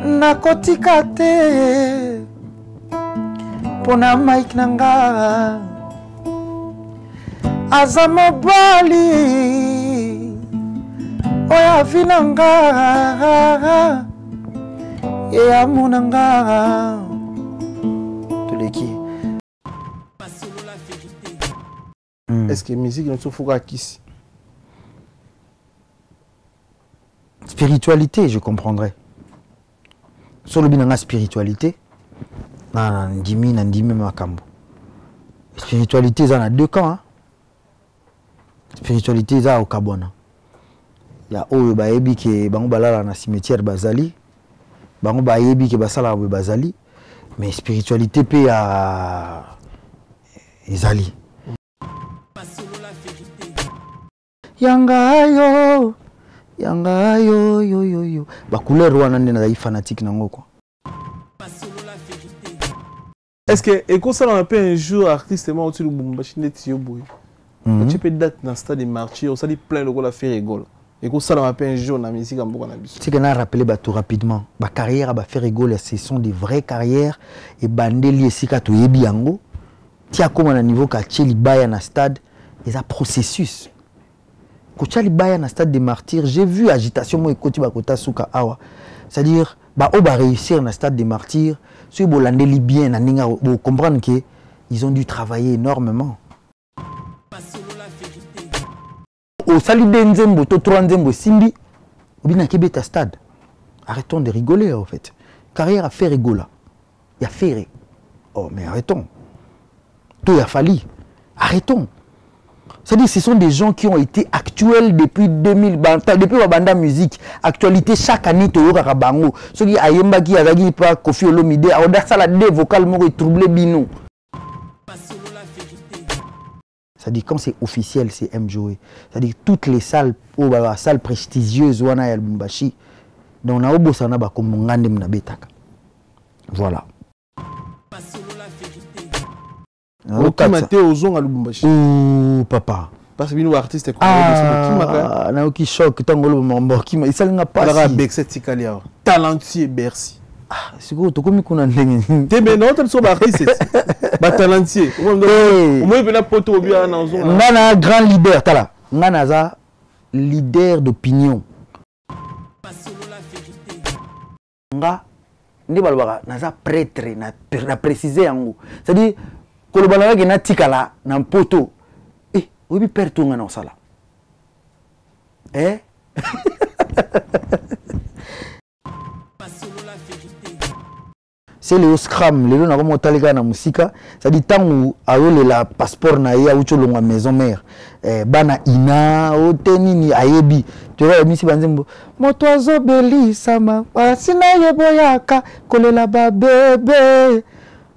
Nakotika te pona Mike nanga aza mobali oya vinanga ya munanga toleki. Est-ce que musique ne se fout qu'ici? Spiritualité, je comprendrais. Sur le binanga spiritualité, Nandimi Makambo. Spiritualité, ça a deux camps. Hein? Spiritualité, ça au Kabwana. Il y a Oyo Baebi qui est dans le cimetière Bazali. Bango Baebi qui est basala Bazali. Mais spiritualité, paye à Izali. Yanga yo. Yanga yo yo yo yo. Ba couleur wana ndena fanatique nango quoi. Est-ce que et ça on appelle un jour artistement au-dessus de Lubumbashi netio boy. Tu peux date dans stade des martyrs, on s'est plein le gars la faire rigole. Et ça on appelle un jour na musique en beaucoup na biso. C'est que na rappeler ba tout rapidement. Ba carrière ba faire rigole, ce sont des vraies carrières et bandeli esika to yebi yango. Tia comme na niveau ka tcheli baya na stade, et un processus. Kochali baya na stade des martyrs, j'ai vu agitation mo ekoti ba kota suka awa. C'est-à-dire ba o ba réussir na stade des martyrs, ceux bolandeli bien na ninga bo comprendre que ils ont dû travailler énormément. Au sali denzembo to troanzembo simbi obina kebeta stade. Arrêtons de rigoler en fait. Carrière a fait rigoler. Il y a fait. Oh mais arrêtons. Tout a fallu. Arrêtons. C'est-à-dire ce sont des gens qui ont été actuels depuis 2000, depuis la banda musique. Actualité chaque année, tu as bango. Ceux qui ayemba qui azagi pas Kofi Olomide, a ça la dé vocal mo troublé bino. C'est-à-dire quand c'est officiel, c'est MJOE. C'est-à-dire toutes les salles, salles prestigieuses wana ya Lubumbashi, donc na obosana ba comme ngande mna betaka. Voilà. Qui m'a été aux ongles à Lubumbashi. Oh papa. Parce que nous artistes qui m'a qui choque tant que qui m'a ça n'a pas. Talentueux Bercy. Ah c'est quoi tu comme qu'on a ndenge. T'es mais non tu es artiste. Ba talentueux. Au moins il y a poto bien dans zone. Ngana grand leader tala. Ngana za leader d'opinion. Nga ndi balbaka naza prêtre na préciser yango. C'est-à-dire kolobana ke na tikala na poto obi pertunga na sala c'est le scram le na komo talika na musika ça dit tangu ayole la passeport na ya ucholongwa maison mère bana ina otenini ayebi tu vois misi banzembo moto azobelisa ma sina yeboyaka kolela ba bébé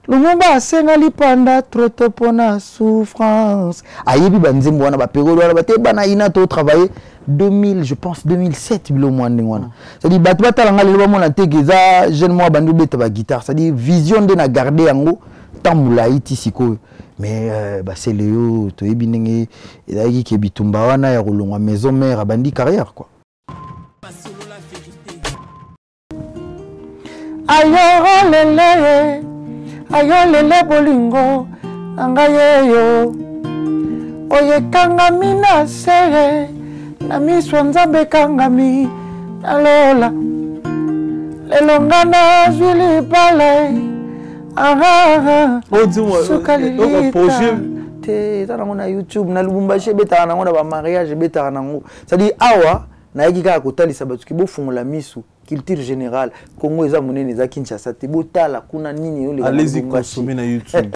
Lumumba senga lipanda trop pona souffrance. Ayebi banzembo wana ba période wana bate bana ina to travailler 2000 je pense 2007 bilo mwande wana. Ça dit batu batalanga lelo mona tegeza jeune moi bandu beta ba guitare, ça dit vision de na garder yango tambula iti siko. Mais bah c'est Léo to yebi ndenge ezaki ke bitumba wana ya kolongwa maison mère bandi carrière quoi. Ayo lele ayolele bolingo angayeyo oye kangami na sere na miswa nzambe kangami alola lelongana zwili pale projet te tana na YouTube na Lubumbashi beta na ngona ba mariage beta na ngo c'est-à-dire awa na yaki ka kotalisa batu ki bofungola misu culture générale Congo eza monene za Kinshasa te botala kuna nini yo le allez-y consommer na YouTube.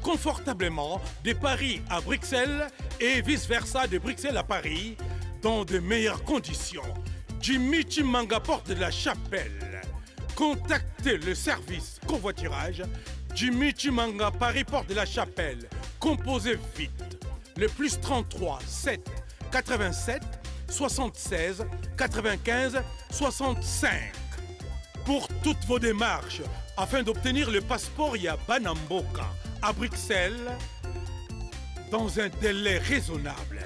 Confortablement de Paris à Bruxelles et vice-versa de Bruxelles à Paris dans de meilleures conditions. Jimmy Chimanga porte de la Chapelle. Contactez le service covoiturage Jimmy Chimanga Paris porte de la Chapelle. Composez vite le plus 33 7 87 76 95 65 pour toutes vos démarches afin d'obtenir le passeport Yabanamboka à Bruxelles dans un délai raisonnable.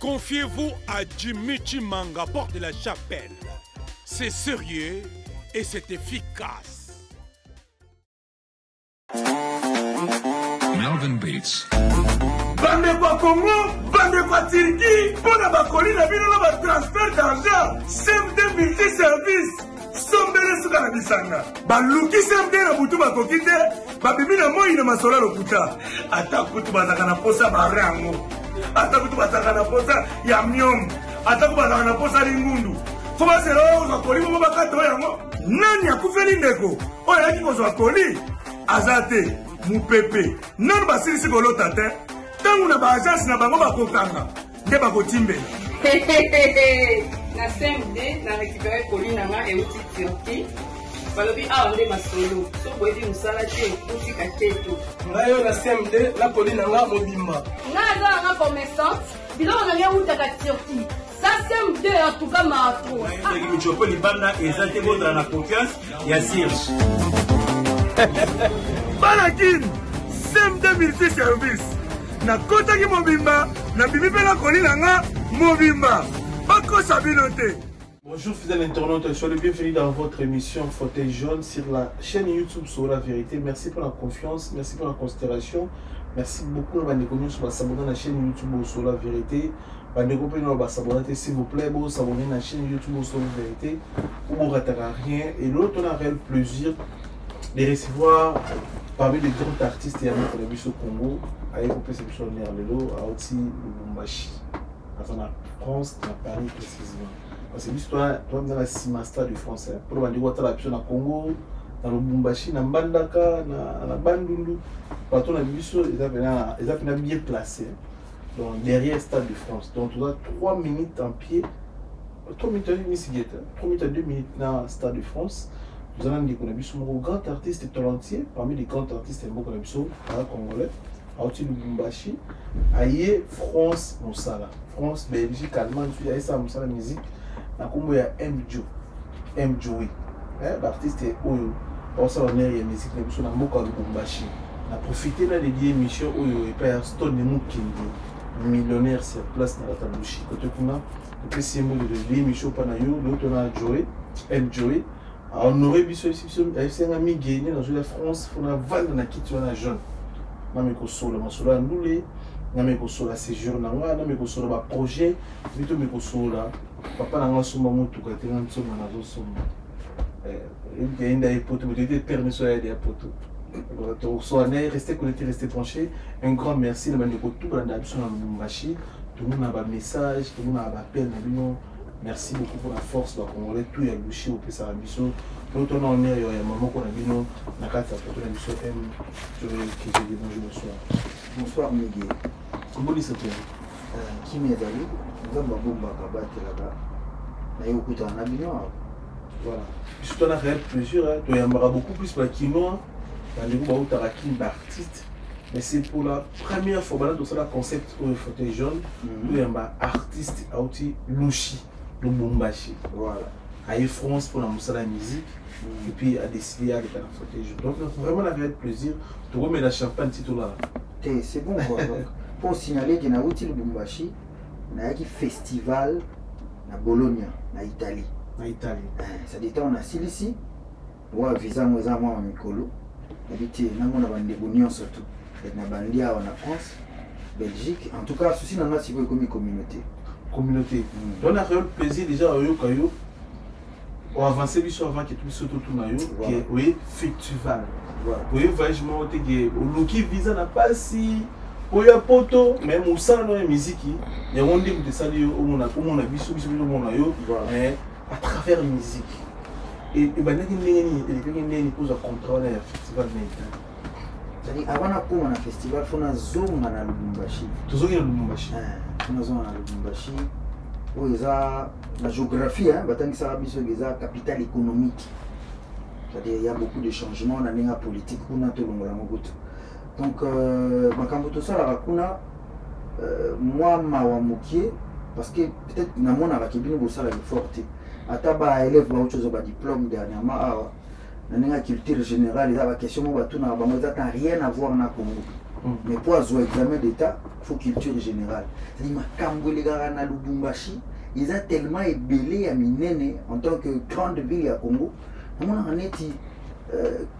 Confiez-vous à Jimmy Chimanga, porte de la chapelle. C'est sérieux et c'est efficace. Melvin Beats. Bande kwa Congo, bande kwa Turquie, pour la bakoli na bino na transfert d'argent, CMD multi-service, sombele suka na bisanga. Baluki CMD na butu bakoki te, babibi na moi na masola lokuta. Ata kutu bazaka na posa barango, ata kutu bazaka na posa ya myom, ata kutu bazaka na posa lingundu. Foba selo bakoli mo bakato yango. Nani akufeli ndeko? Oyo yaki kozwa koli, azate, mupepe. Nani basilisi kolota te? Tangu na baagence na bango bakokanga nde bakotimbela na CMD na récupéré colis nanga euti Turquie balobi awa nde masolo so boyebi mosala te otika te to ngai oyo na CMD na colis nanga mobimba nga aza nanga commerçante biloko na ngai eutaka Turquie ça CMD en tout cas maatro michopo libanda eza te bozala na confiance ya Sirge banakini CMD multi-service na kota ki mobimba na bibi pe na koli nanga mobimba bakosa bino te. Bonjour fidèles internautes, soyez les bienvenus dans votre émission Fauteuil Jaune sur la chaîne YouTube sur la vérité. Merci pour la confiance, merci pour la considération, merci beaucoup de vous s'abonner à la chaîne YouTube sur la vérité. S'il vous plaît, vous s'abonner à la chaîne YouTube sur la vérité, vous ne raterez rien. Et l'autre, on a un réel plaisir de recevoir parmi les grands artistes et amis pour le bus au Congo, avec un peu de choses Nerlelo, à aussi Lubumbashi, en France, à Paris précisément. Parce que l'histoire, toi, dans la Simasta du français, pour le dire, tu as la Congo, dans le Lubumbashi, dans Bandaka, dans la Bandundu, partout dans le bus, ils ont bien placé, donc derrière le Stade de France. Donc, tu as 3 minutes en pied, 3 minutes et demie, 3 minutes et 2 minutes dans le Stade de France. Nous allons dire qu'on a vu un grand artiste talentier, parmi les grands artistes qu'on a vu congolais, à Lubumbashi, aïe France Moussala, France, Belgique, Allemagne, il y a ça Moussala musique, il y a M. Joey, l'artiste est Oyo, on s'en est la musique, on a beaucoup à Lubumbashi, on a profité de l'émission Oyo et Père Stone et Moukindi, millionnaire sur place dans la Talouchi, côté qu'on a, le symbole de l'émission Panayo, l'autre on a Joey, M. Joey. On aurait vu un ami gagné dans la France, on a vendu na kiti na jeune. Na me ko solo masolo ndule, na me ko solo séjour na nga, na me ko solo ba projet, bito me ko solo papa na nga soma mutu ka tenga nsoma na zo soma. Il y a une poto, vous devez permis à aider à poto. Donc restez connectés, restez branchés. Un grand merci de manière tout dans la mission na Lubumbashi. Tout le monde a un message, tout le monde a un appel na bino. Merci beaucoup pour la force de la Congolais, tout est bouché au Pessa Bisso. L'autre nom est il y a un moment qu'on a vu nous, la carte à la Bisso M. Je vais dire bonjour, bonsoir. Bonsoir Miguel. Comment dit ça toi? Qui m'est allé? Nous avons bomba kabate là-bas. Mais au coup d'un avion. Voilà. Puisque tu as un réel plaisir, tu as beaucoup plus pour la quinoa, dans les groupes où tu as un artiste. Mais c'est pour la première fois dans le concept au fauteuil jaune, tu as un artiste à outil Louchi. Lubumbashi, voilà. À France pour la musique, et puis à décider avec la fauteuil jaune. Donc vraiment on avait plaisir de remettre la champagne titre là. C'est bon quoi. Donc, pour signaler que na outil Lubumbashi, na yaki festival na Bologna, na Italie. Na Italie. Ça dit on a ici, wa visa moza moi mikolo. Habité na mona bande bonion surtout. Et na bandia en France, Belgique. En tout cas, ceci n'a pas si vous comme communauté. Communauté. Donc on a eu le plaisir déjà à Yokayo. On a avancé avant que tout soit tout nayo, qui est oui festival. Oui voyage monté que le qui visa n'a pas si oya poto même au sein de la musique, il y a un monde de ça lié on a vu sur le monde nayo, mais à travers la musique. Et ben il pose un contrat à festival maintenant. C'est-à-dire avant na pour un festival, faut na zone na Lubumbashi. Toujours na Lubumbashi. Nous avons à Lubumbashi, où il y a la géographie, la capitale économique. C'est-à-dire qu'il y a beaucoup de changements dans la politique. Donc, quand tout ça, moi, je parce que peut-être que nous avons ça forte. À taba élève un diplôme dernièrement, dans la culture générale, il y a des questions qui n'ont rien à voir avec le Congo. Mais pour avoir examen d'état, il faut culture générale. C'est-à-dire que les gars na Lubumbashi, ils ont tellement ébélé à Minene en tant que grande ville à Congo. On a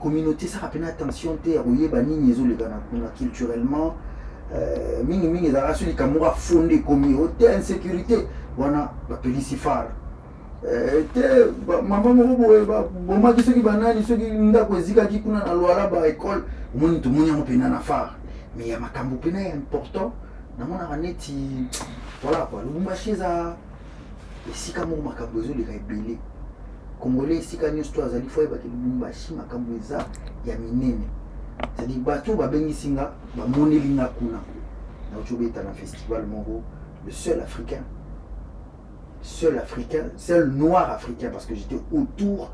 communauté ça rappelle attention te royer bani nyezo les gars culturellement mingi za rasuli kamura fondé communauté insécurité wana ba pelisifar te mama moko boma ki soki banani soki ndako ezika ki kuna na loala ba école moni to moni pena na phare mais ya makambo pena est important na mona raneti voilà quoi Lubumbashi za esika moko makambo ezo leka ebele Congolais ici quand nous sommes allés faire que Lubumbashi makambo eza ya minene c'est-à-dire bato babengi singa ba monelinga kuna na uchobeta na festival moko le seul africain seul noir africain parce que j'étais autour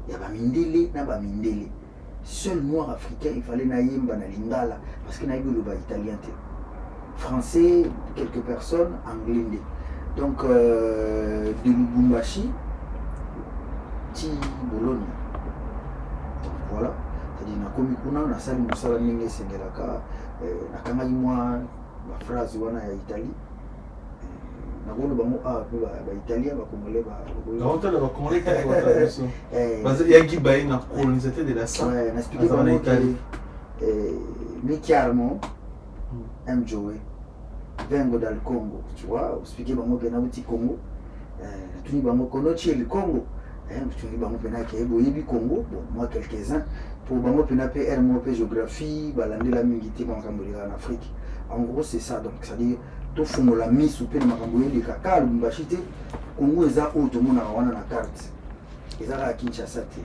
ya ba mindele na ba mindele seul noir africain il fallait na yemba na lingala parce que na yebo le italien te français quelques personnes anglais donc de Lubumbashi Bologna. Donc voilà, c'est-à-dire na komi kuna na sali musala mingi sengelaka na kanga imwa ba phrase wana ya Italie na kono bango ba italien ba congolais ba ba congolais parce ya gibaye na colonisateur de la sang na expliquer en Italie mais chiarement aime jouer vengo dal Congo tu vois expliquer bango que na petit Congo tuni bango konochi le Congo tu dis bango pena ke boyebi Congo bon moi quelques-uns pour bango pena PR moi géographie balande la mingité makambo en Afrique en gros c'est ça donc ça dit to fongo la mise ou pe makambo de kaka Lubumbashi te Congo eza auto mona wana na carte eza la Kinshasa te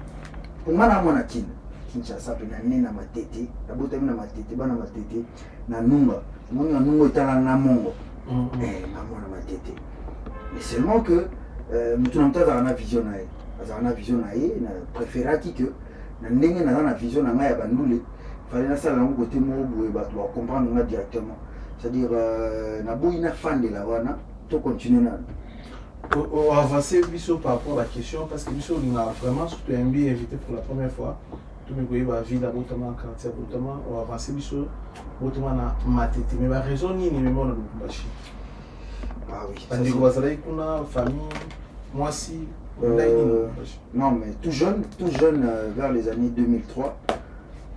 pour mana mona Kinshasa pena nena matete la bota na matete bana matete na nunga moni na nunga etala na mongo na mona matete mais seulement que nous avons une vision na vision na préféra qui que na ndenge na vision na ya bandule fallait na sala ngo côté mo boye ba comprendre directement c'est-à-dire na boina fan de la wana to continuer na on avancer biso par rapport à la question parce que biso on a vraiment surtout MB invité pour la première fois tout me goye ba ville abotama quartier abotama on avancer biso botama na matete mais la raison ni même on a Lubumbashi ah oui parce que vous avez une famille moi si non mais tout jeune vers les années 2003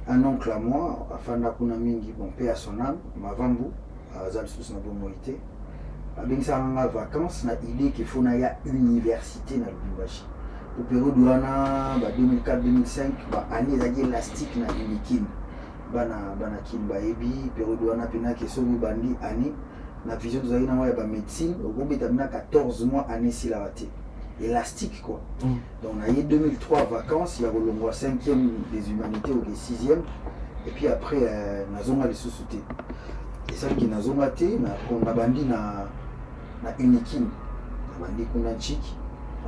un oncle à moi afanda kuna mingi bon paix à son âme mavambu azal sous na bomoité avec ça en vacances na idée qu'il faut na ya université na Lubumbashi au période wana ba 2004 2005 ba année za élastique na unikin bana kin ba ebi période wana pena ke so bandi année na vision de zaina wa ba médecine au gombe tamina 14 mois année si la raté élastique quoi. Donc on a eu 2003 vacances, il y a le 5e des humanités ou les 6e et puis après nazonga les sous-soutés. Et ça qui nazonga té on a bandi na unikin. Bandi kuna chiki.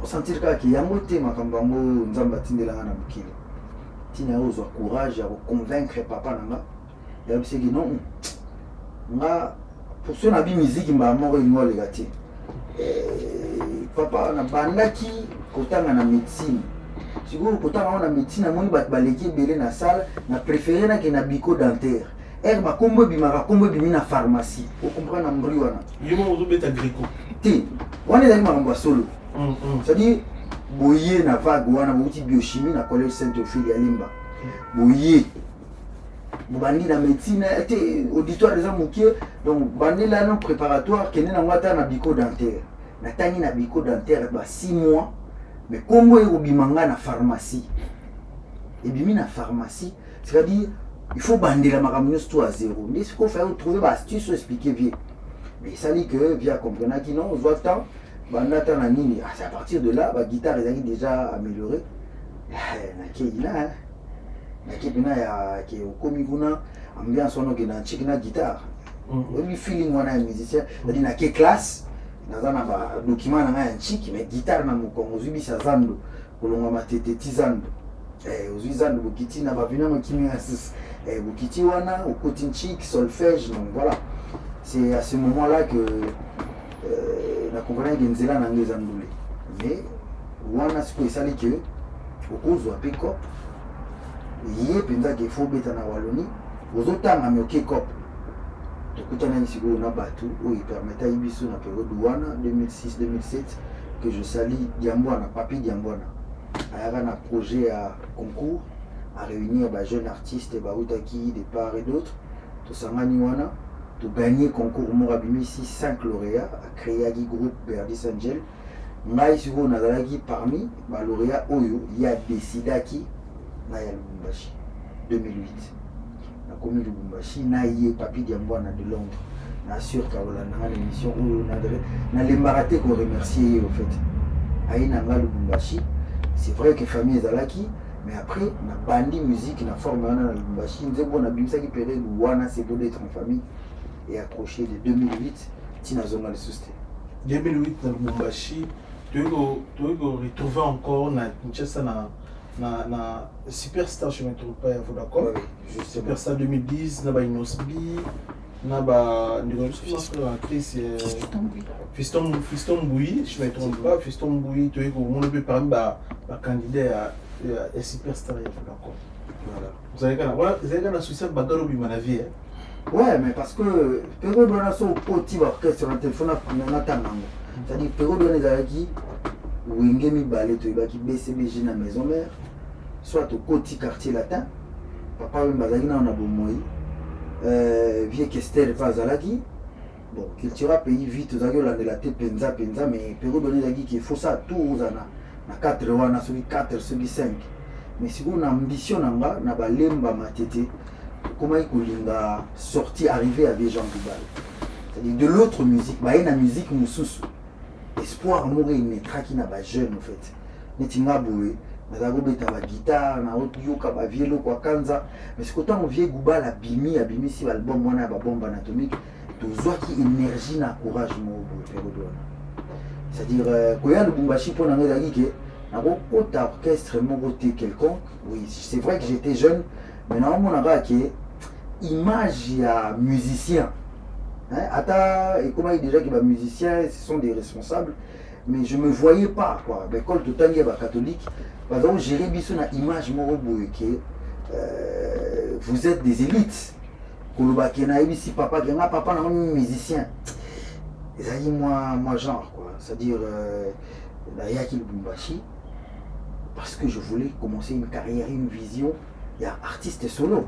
On sentir qu'il y a moté makambango nzamba tindela na mukile. Tina ozo courage à convaincre papa nanga. Et c'est que non. Nga pour ceux na bi musique mba moko ngo le gâté. Papa na bandaki kotanga na médecine sikoyo kotanga na médecine amoni bato baleki ebele na salle na préféré na ke na bico dentaire bakombo ebimaka kombo ebimi na pharmacie okomprendre na mbri wana yimo ozobeta greco te wana ezali makambo ya solo c'est-à-dire boye na vague wana bouti biochimie na collège Saint-Ophile ya Limba boye bandi na médecine te auditoire eza mokie donc bandi là non préparatoire kende na ngata na bico dentaire na tangi na bico dentaire ba 6 mois mais kombo ebimanga na pharmacie ebimi na pharmacie c'est-à-dire il faut bandela makambo nyonso à zéro mais ce qu'on fait trouver ba astuce expliquer bien mais ça dit que via comprendre qui non on voit tant bandata na nini c'est à partir de là ba guitare ezali déjà amélioré na keila na kipina ya ke okomi kuna ambiance ono ke na chiki na guitare oui feeling wana ya musicien c'est-à-dire na ke classe nazana ba document na ya chiki mais guitare na mukongo zubisa zando kolonga matete tizando uzizando bukiti na bavina makimi asis bukiti wana okoti chiki solfège donc voilà c'est à ce moment-là que na comprendre que nzela na ngeza ndule mais wana siko esali que okozwa pick-up ye penza ke faut beta na waloni ozotanga me ok cop tokutana ici na batu où il permettait ibiso na période wana 2006-2007 que je salue Diambouana, Papi Diambouana. Il y a un projet à concours à réunir des jeunes artistes et Baoutaki de part et d'autre. Tout ça wana to gagner concours Morabimi ici 5 lauréats à créer un groupe Berdis Angel. Ngai siko nazalaki parmi ba lauréats oyo il y a décidé qui na ya Lubumbashi 2008. Na komi Lubumbashi na yé Papi Diambouana de Londres. Na sûr Carola na l'émission oyo na l'embarraté qu'on remercier au fait. Aïna nga Lubumbashi. C'est vrai que famille Zalaki, mais après, na bandi musique, na forme na Lubumbashi, nous avons na bimsa qui période wana c'est beau d'être en famille et accroché de 2008 tina zona le susté. 2008 na Lubumbashi, tu veux retrouver encore na Kinshasa na Superstar, je ne me trompe pas, vous d'accord? Oui, Superstar 2010, na ba Inosbi, na ba Fiston Bouy, je ne me trompe pas, Fiston Bouy, tu veux qu'on peut parmi ba candidat à Superstar, d'accord? Voilà. Vous avez un souci de bagaro bimanavi. Ouais, mais parce que période on a son petit orchestre sur le téléphone on a tant c'est-à-dire période on est qui Wingemi balé to ibaki BCBG na maison mère soit au côté quartier latin papa me bazaki na on a bomoi vieux Kester Vazalaki bon cultura pays vite aux agio la de la penza mais période on est qui faut ça tout aux ana na 4 wana sur 4 sur 5 mais si vous avez ambition nanga na balemba matete comment il a sorti arriver à des gens du bal c'est-à-dire de l'autre musique bah une musique mususu espoir mourir ne traki na ba jeune en fait netinga boue na zago beta ba guitare na autre yoka ba vielo kwa kanza mais ce qu'autant on vie gubal abimi si l'album wana ba bombe anatomique to zoaki énergie na courage mo boue c'est-à-dire koya Lubumbashi pour na ngaki ke na ko orchestre mo côté quelconque oui c'est vrai que j'étais jeune mais non mon aga qui image ya musicien hein ata et comment il déjà que ba musiciens ce sont des responsables mais je me voyais pas quoi l'école de tangi ba catholique par exemple gérer biso na image mo boye que vous êtes des élites koloba kena ici papa nga papa na musicien et moi genre quoi c'est-à-dire la yaki Lubumbashi parce que je voulais commencer une carrière une vision. Il y a artiste solo.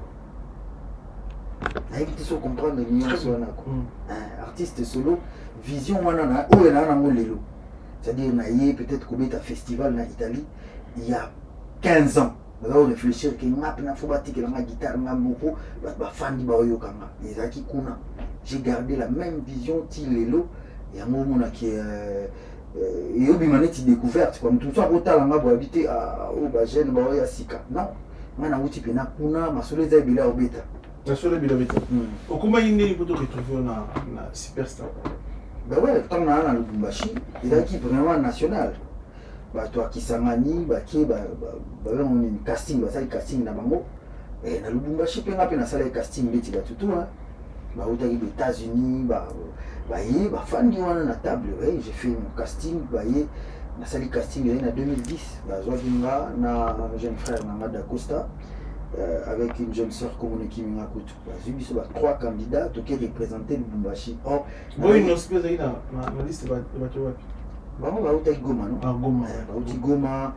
Il faut comprendre les nuances. Artiste solo, vision, c'est-à-dire peut-être qu'on est à festival en Italie il y a 15 ans. On va réfléchir que j'ai gardé la même vision Tilelo et un moment qui et au bimaneti découverte comme tout ça autant là pour habiter à Obagène à Sika non moi na uti pena kuna masole za bila obeta masole bila obeta okuma yinde pour te retrouver na Superstar ben ouais tant na Lubumbashi il a qui vraiment national ba toi qui sangani ba ki ba on une casting ba ça casting na bango et na Lubumbashi pena sala casting beti ba tout hein ba utaki des États-Unis ba fan du wana na table ouais j'ai fait mon casting na sali casting en 2010 zoakinga na jeune frère Namada Costa avec une jeune sœur comme Kimi Ngakutu zubiso 3 candidats qui représentaient Lubumbashi or boy no spécial na liste ba utaki Goma non Goma utaki Goma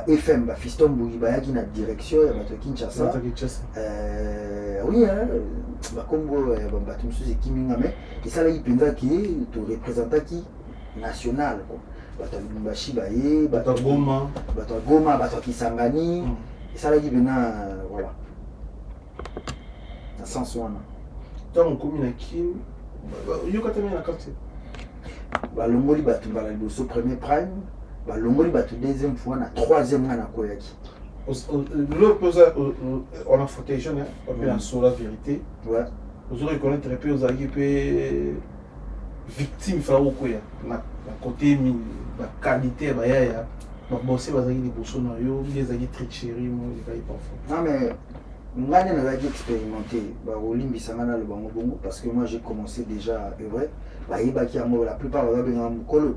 FM Fiston Bouyi yaki na direction ya bato Kinshasa oui hein Combo bato mususu Kimi Ngame et ça là il pensa qui to représenter qui national quoi bato Lubumbashi bato Goma bato Kisangani et ça là il bena voilà dans sens wana tant comme na Kim yo katamena na quartier balongoli bato bala liboso premier prime balongoli bato deuxième fois na troisième na koyaki on a fauteuil jeune on peut en sur la vérité ouais vous aurez reconnaître un peu aux équipes victime fa okoya na côté mi la qualité ba ya ba bosser bazaki liboso na yo les agi tricherie mo les gars parfois non mais ngane na agi expérimenté ba olimbisanga na le bango bongo parce que moi j'ai commencé déjà à œuvrer ba yebaki yango la plupart ba benga mukolo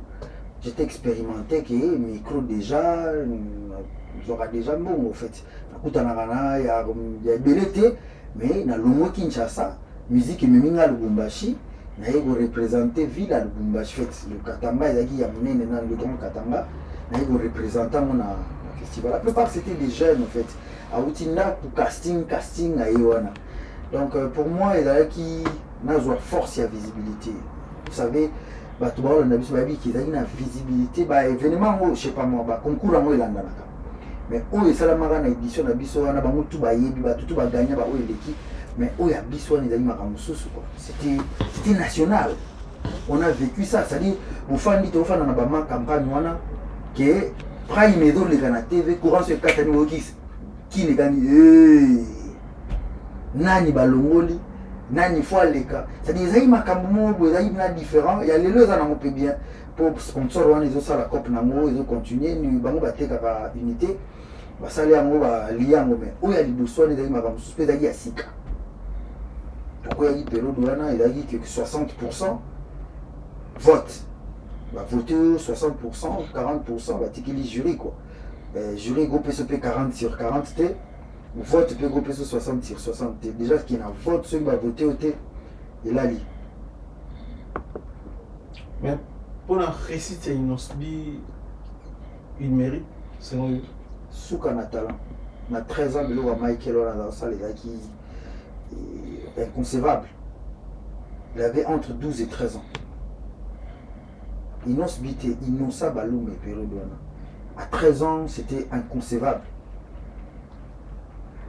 j'étais expérimenté que micro déjà j'aurais déjà bon en fait nakutana kana ya belete mais na longo Kinshasa musique meminga Lubumbashi na yego représenter ville à Lubumbashi fait le Katanga ezaki ya monene na le grand Katanga na yego représenter na festival. La plupart c'était des jeunes en fait. Autinda pour casting aïwana. Donc pour moi il y a qui n'a pas force et visibilité. Vous savez bah tout le monde a vu qu'il y a une visibilité bah événement je sais pas moi bah concours en Irlande mais où est ça la édition na biso na bango tout ba yebi ba tout ba gagner ba où est l'équipe mais où y a biso ni dali makamususu quoi. C'était national. On a vécu ça, c'est-à-dire au fan dit au fan na ba campagne wana que prime edo les na TV courant sur katani wokis qui les gagne nani balongoli nani fois les cas c'est-à-dire zai makambo bo zai na différent il y a les deux en peut bien pour sponsor wana ils ont ça la cop nango ils ont continuer ni bango bateka ka unité ba sali yango ba liango mais o ya liboso ni zai makambo suspect zai ya sika donc il y a une période wana il a dit que 60% vote va voter 60%, 40%, va tirer les jurys quoi. Jury groupe PSP 40 sur 40 T, vote peut groupe 60 sur 60 T. Déjà ce qui est un vote, ceux qui va voter au T, il a li. Mais pour la réussite, il mérite, selon lui. Souka na talent. On a 13 ans, mais là, Michael, on a dans ça, les gars qui est inconcevable. Il avait entre 12 et 13 ans. Innocent Balou, mais période à 13 ans, c'était inconcevable.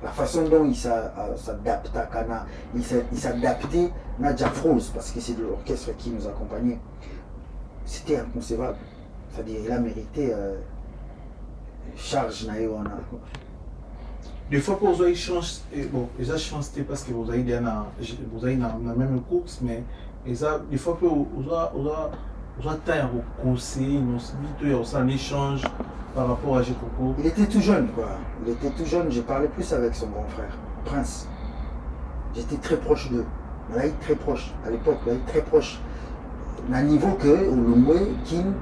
La façon dont il s'adaptait à Kana, il s'adaptait à Jafrose, parce que c'est de l'orchestre qui nous accompagnait. C'était inconcevable. C'est-à-dire il a mérité charge naïwana. Des fois, pour vous avez chance, bon, déjà chance parce que vous avez la même course, mais des fois, vous avez un conseil, un échange par rapport à Jekoko. Il était tout jeune, quoi. Il était tout jeune. Je parlais plus avec son grand frère, Prince. J'étais très proche d'eux. On a été très proche. À l'époque, on a été très proche. À un niveau que, au Lomwe, Kim,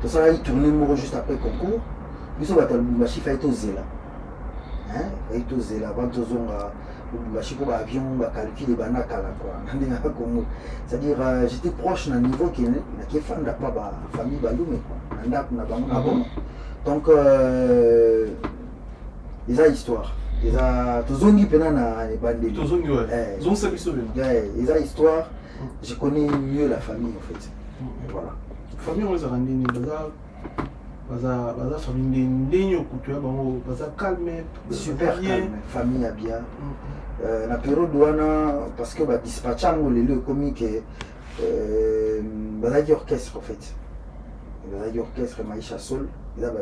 tout ça, il tournait mort juste après le concours. Nous sommes à Talbumbashi, il fallait oser là. Hein? Il fallait oser là. Avant de Lubumbashi pour l'avion, calculer les banakala quoi. C'est-à-dire j'étais proche d'un niveau qui est fan de la famille Baloumé quoi. Donc ils ont histoire. Ils ont tozongi pena na bandeli. Tozongi ouais. Ils ont sa vie ils ont histoire. Je connais mieux la famille en fait. Voilà. Famille on les a rendus baza famille ndenge okutua bango baza calme super calme famille à bien la période wana parce que ba dispatchango lelo comme que baza orchestre en fait baza orchestre Maïcha Sol ils ont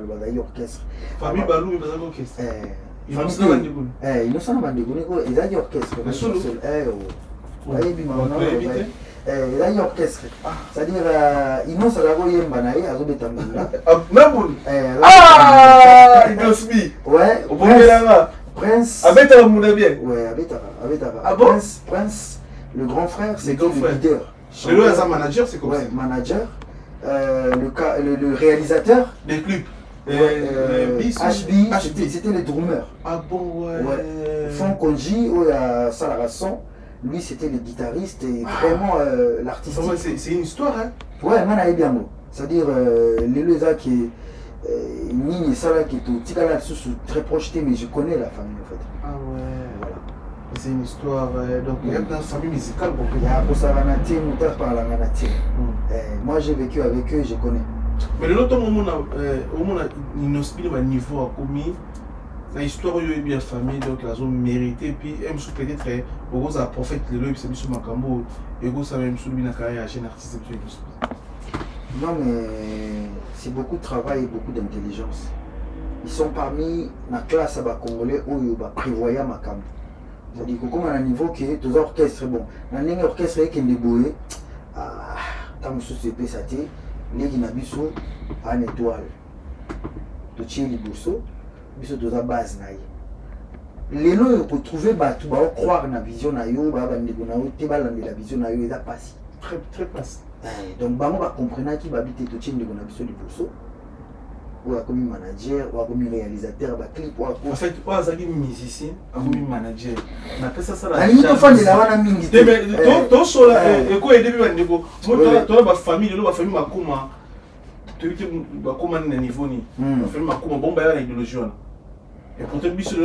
baza orchestre famille Balou baza orchestre innocent bandegune ko ils ont orchestre Maïcha Sol il a un orchestre, c'est-à-dire Innocent Lago Yembanaï, à Zobetamunda. Ah Inosmi. Ouais, Prince. Abeta Mounabien. Ouais, Abeta. Prince, le grand frère, c'est le leader. Chez lui, un manager, c'est comme ça. Ouais, manager. Le réalisateur. Des clips. HB, c'était le drummer. Ah bon, ouais. Fon Konji, où il y a Salarason. Lui, c'était le guitariste et vraiment l'artiste. C'est une histoire, hein? Ouais, Manaï Biamo. C'est-à-dire, les Leza qui est Nini Sala qui est au Tikala très proche, mais je connais la famille en fait. Ah ouais. Voilà. C'est une histoire. Donc, il y a une famille musicale. Il y a Kosaranati, Moutar par la Manati. Moi, j'ai vécu avec eux, je connais. Mais l'autre moment, on a une niveau à commis. La histoire est bien famille, donc la zone méritée. Puis, peut-être, beaucoup de prophètes, le lobby, c'est M. Makambo, et beaucoup de même sous la carrière, jeune artiste. Non, mais c'est beaucoup de travail et beaucoup d'intelligence. Ils sont parmi la classe à Congolais où ils prévoyaient Makambo. C'est-à-dire que, comme à un niveau qui est tous orchestres, bon, dans un orchestre qui est débrouillé, tant que c'est PSAT, les Guinabiso, en étoile. De Tchili Bousso. Biso doza base na ye lelo ko trouver batu ba croire na vision na yo ba bandeko na yo te balande la vision na yo eza pasi très passe donc bango ba comprendre ki ba bité to tchinde ko na biso liboso ou comme manager ou comme réalisateur ba clip ou en fait ou azali musicien comme manager na pesa ça la ali to fandi la wana mingi to sola e ko aider ba ndeko mo to ba famille makuma to yite ba koma na niveau ni ba famille makuma bomba ya idéologie wana et pour te biso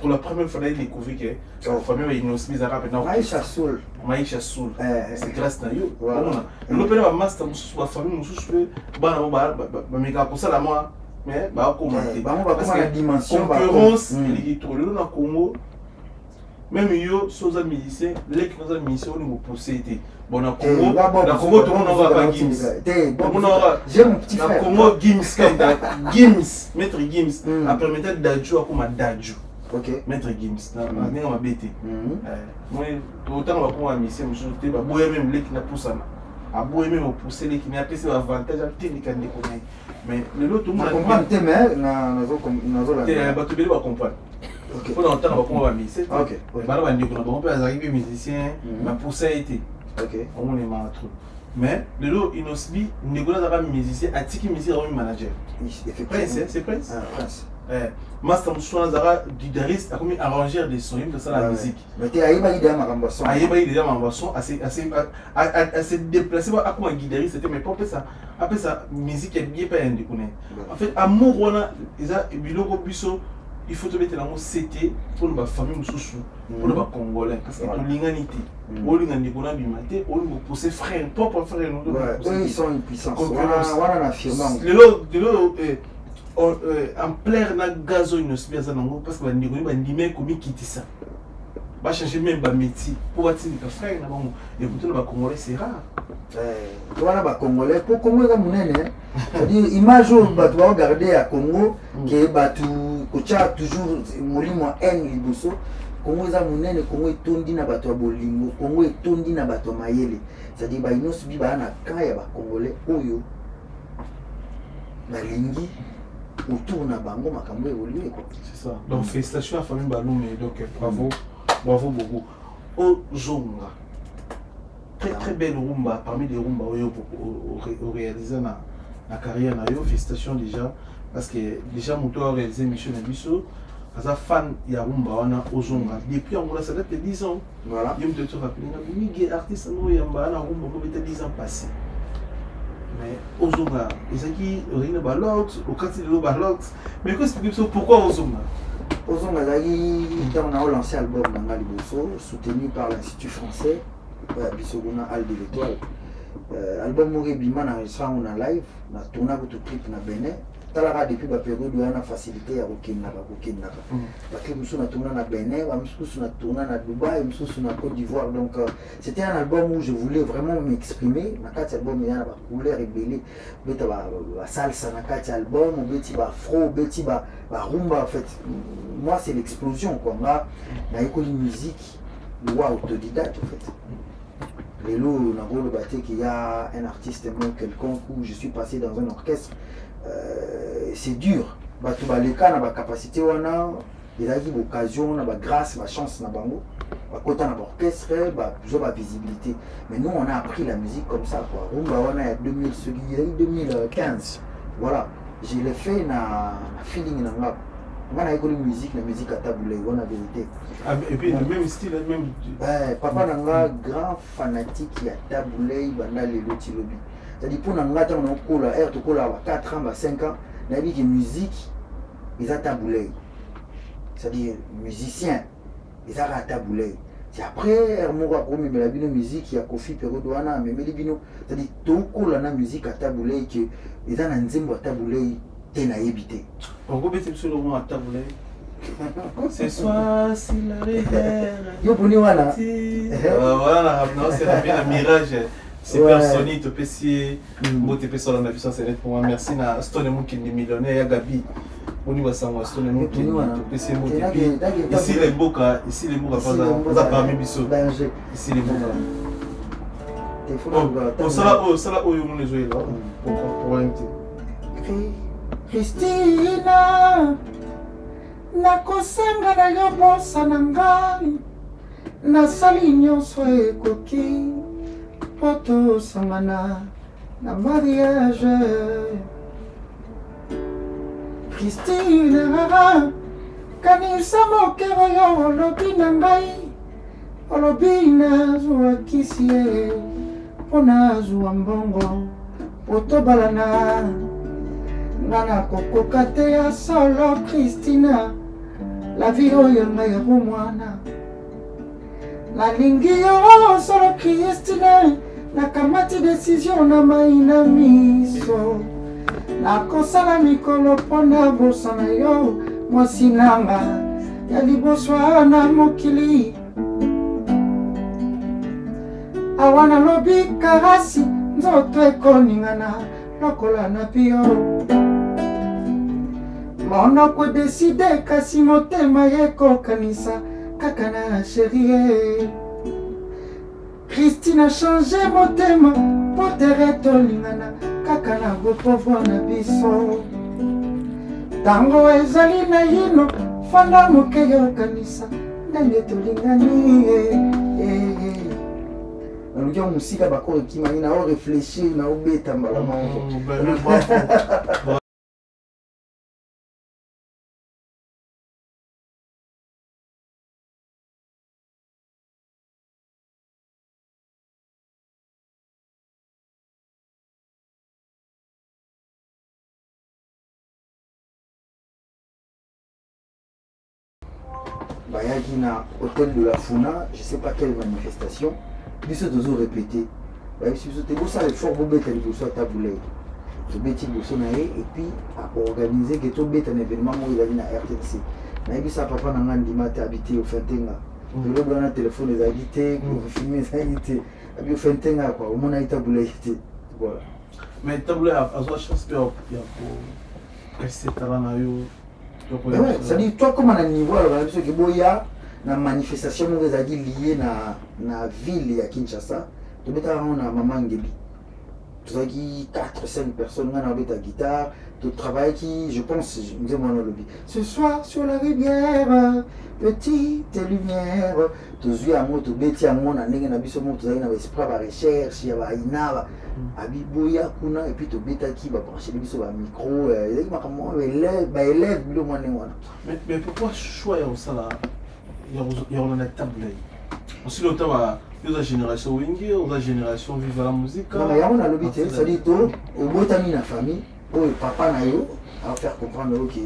pour la première fois d'aller découvrir que la famille va nous mise à rappeler Maïcha Soul c'est grâce à eux le père va master mususu ba famille mususu ba ba mega pour ça la moi mais ba commenter parce que la dimension concurrence il trop le na Congo même yo soza musicien les qui nous musicien on nous pousser bon na Congo tout le monde va pas Gims j'ai mon petit frère na Congo Gims comme Gims maître Gims après mettre Dadju comme Dadju OK maître Gims na ninga mabete moi autant va pour musicien je te ba boye même les qui na poussana a boye même pousser les qui n'a pas avantage à technique à déconner mais le lot tout le monde comprendre mais nazo la ba to ba comprendre OK pour longtemps on va comment va musicien OK ba ba ndiko na ba on peut arriver musicien na pousser été OK on est mal trop mais le lot inosbi ndiko na ba musicien atiki musicien ou manager c'est Prince master musicien zara guitariste a comme arrangeur des sons de ça la musique mais tu aïba idée ma son aïba idée ma son assez assez déplacé à comme guitariste c'était mais pas après ça musique est bien pas indéconné en fait amour on a ça biloko biso il faut te mettre dans mon CT pour la famille mususu pour les congolais parce que l'humanité au l'humanité du matin au nous pousser frère propre frère nous ils sont une puissance voilà la firme de en plein na gazo inosbi za nango parce que bandiko ba ndime komi kitisa ba changer même ba métier pour atini ka frère na bango et pour tous les congolais c'est rare voilà ba congolais pour Congo za munene c'est-à-dire image ba tu vas regarder à Congo que ba tu kocha toujours molimo en liboso Congo za munene Congo etondi na bato ya bolingo Congo etondi na bato mayele c'est-à-dire ba inosbi ba na kaya ba congolais oyo balingi autour na bango makambo évolué quoi c'est ça donc félicitations à la famille Balou mais donc bravo beaucoup au Zonga très belle rumba parmi les rumba au réaliser la carrière na yo félicitations déjà parce que déjà mon tour réalisé Michel Nabiso as fan ya rumba wana au Zonga depuis on ça date de 10 ans voilà il me te rappeler na bimi artiste no yamba na rumba mo beta 10 ans passé mais Ozonga, ils ont rien à l'autre, au cas de l'autre. Mais qu'est-ce que c'est pourquoi Ozonga? Ozonga, on a lancé l'album dans Liboso, soutenu par l'Institut français, Bissogona Al de l'Étoile. L'album Mourir Biman enregistré en live, on a tourné tout clip na Bénin. Talara depuis la période où on a facilité à Rokinaka. La clip nous a tourné à Bénin, nous a tourné à Dubaï, nous a Côte d'Ivoire. Donc c'était un album où je voulais vraiment m'exprimer. Dans cet album, il y a la couleur ébellée, la salsa dans cet album, il y a afro, il y a rumba. En fait, moi c'est l'explosion quoi. Moi, dans l'école de musique, autodidacte en fait. Les lots, on a le bâti qu'il y a un artiste quelconque où je suis passé dans un orchestre. C'est dur. Tu as les cas, tu as la capacité, il y a l'occasion, la grâce, la chance, quand on a l'orchestre, tu as la visibilité. Mais nous, on a appris la musique comme ça. On a 2015. Voilà. Je l'ai fait dans le feeling. On a écouté la musique à taboulé, on a vérité. Et puis le même style, même. Papa n'a grand fanatique qui a taboulé, il a les lotilobi. C'est-à-dire pour nous, on a 4 ans, 5 ans, on a vu que la musique, ils ont taboulé. C'est-à-dire musicien, ils ont taboulé. C'est après, on a vu la musique, il y a Kofi Perodouana, mais c'est-à-dire tout la musique à taboulé, ils ont un nzembo à taboulé, t'es naïbité. Pourquoi tu as taboulé? Ce soir, si la rivière. Yo, pour nous, voilà. Voilà, c'est bien un mirage. C'est personne, tu peux essayer. Moi, tu peux sur la puissance, c'est pour moi. Merci à Stone qui est millionnaire, Gabi. On y va sans Stone qui est essayer. Ici, les Boka, ici, les Boka, pas parmi Bissot. Ici, les Boka. Oh, ça là, où on est joué là. Pour un petit. Christina, nakosenga na yo bosa na ngai, nasali nyonso ekoki. Poto sangana na mariage Christine kanisa mokero yo olobi na ngai olobi nazwa kisi ye mpona azwa mbongo po tobalana nga nakokoka te ya solo Christina la vie oyo ngai ya bomwana nalingi yo solo Christina nakamati décision na mai na miso nakosala mikolo mpona bosana yo mwasi nanga ya liboso na mokili awa nalobi karasi nzoto ekoningana lokola na pio monoko deside kasi motema yekokanisa kaka na sherie Christine a changé motema po tere tolingana kaka na bopovo na biso tango ezali na hino fanda moke yokanisa ndenge tolingani naluki ya musika bako ekimani na o réfléchir na obeta mbala mongo bayaki na hôtel de la Funa, je sais pas quelle manifestation, biso toujours répété. Biso te bosa le fort bobeta liboso tabulé. To beti liboso na ye et puis à organiser que to beta un événement mo il na RTC. Na bisa papa na ngandi mate habité au Fentenga. Le blanc na téléphone les habité, pour filmer ça habité. Abi au Fentenga quoi, au mona tabulé était. Voilà. Mais tabulé a chance de ya pour rester talana yo. Ça dit toi comme un niveau alors parce que boya na manifestation mo ezali lié na ville ya Kinshasa to beta na maman Ngebi tu vois qui 4-5 personnes on a beta guitare tu travailles qui je pense je me dis moi le lobby ce soir sur la rivière petite lumière tu vois à moi tu beti à moi na ndenge na biso mo tu na esprit ba recherche ya ba inaba abi boya kuna et puis tu beta qui va brancher biso ba micro et ma comment élève bilo moi mais pourquoi choix ya ça il y a on a table aussi le temps la génération wingi la génération vive la musique non mais on a l'obité ça dit tout au botami na famille au papa na yo à faire comprendre que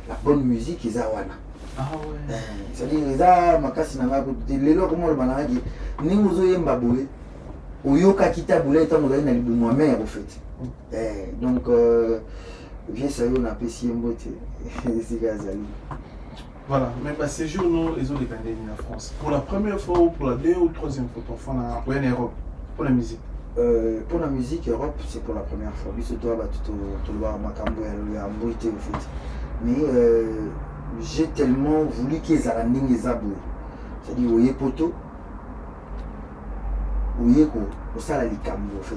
la bonne musique ils a wana ah ouais ça dit les a makasi na ngako lelo comme le banaki ni uzo yemba boye oyoka kita boule tant na libumu mère au fait donc viens ça yo na pesi mbote c'est gazali. Voilà, mais bah, ces jours, nous, les autres décandés en France. Pour la première fois ou pour la deuxième ou troisième fois, on a en Europe, pour la musique. Pour la musique, Europe, c'est pour la première fois. Oui, c'est toi, tu le vois, Makambo, il y a un bruité au fait. Mais j'ai tellement voulu qu'ils aient les aboués. C'est-à-dire, vous voyez, poto, vous voyez, au sala les cambo, au fait.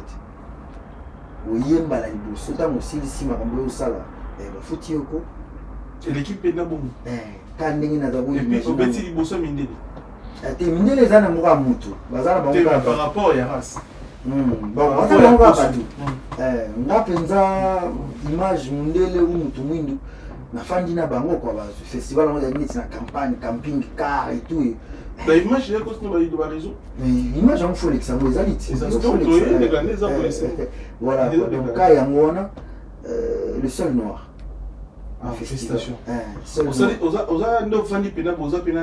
Vous voyez, mbala libo, sotam aussi, ici, Makambo, au sala. Faut yoko. Et l'équipe est là bon. Quand on est dans et puis, au petit bosso mindé. Tu es mindé les années à Moutou. Par rapport à Yaras. Bon, on va pas tout. On a pensé image Mundele ou Moutou. Na fandi na bango quoi, festival on a mis na campagne, camping, car et tout. La image est cause nous va réseau. Mais image on faut l'examen les alites. Voilà, donc quand il y a le sol noir. Ah, félicitations. Oza ndo fandi pena boza pena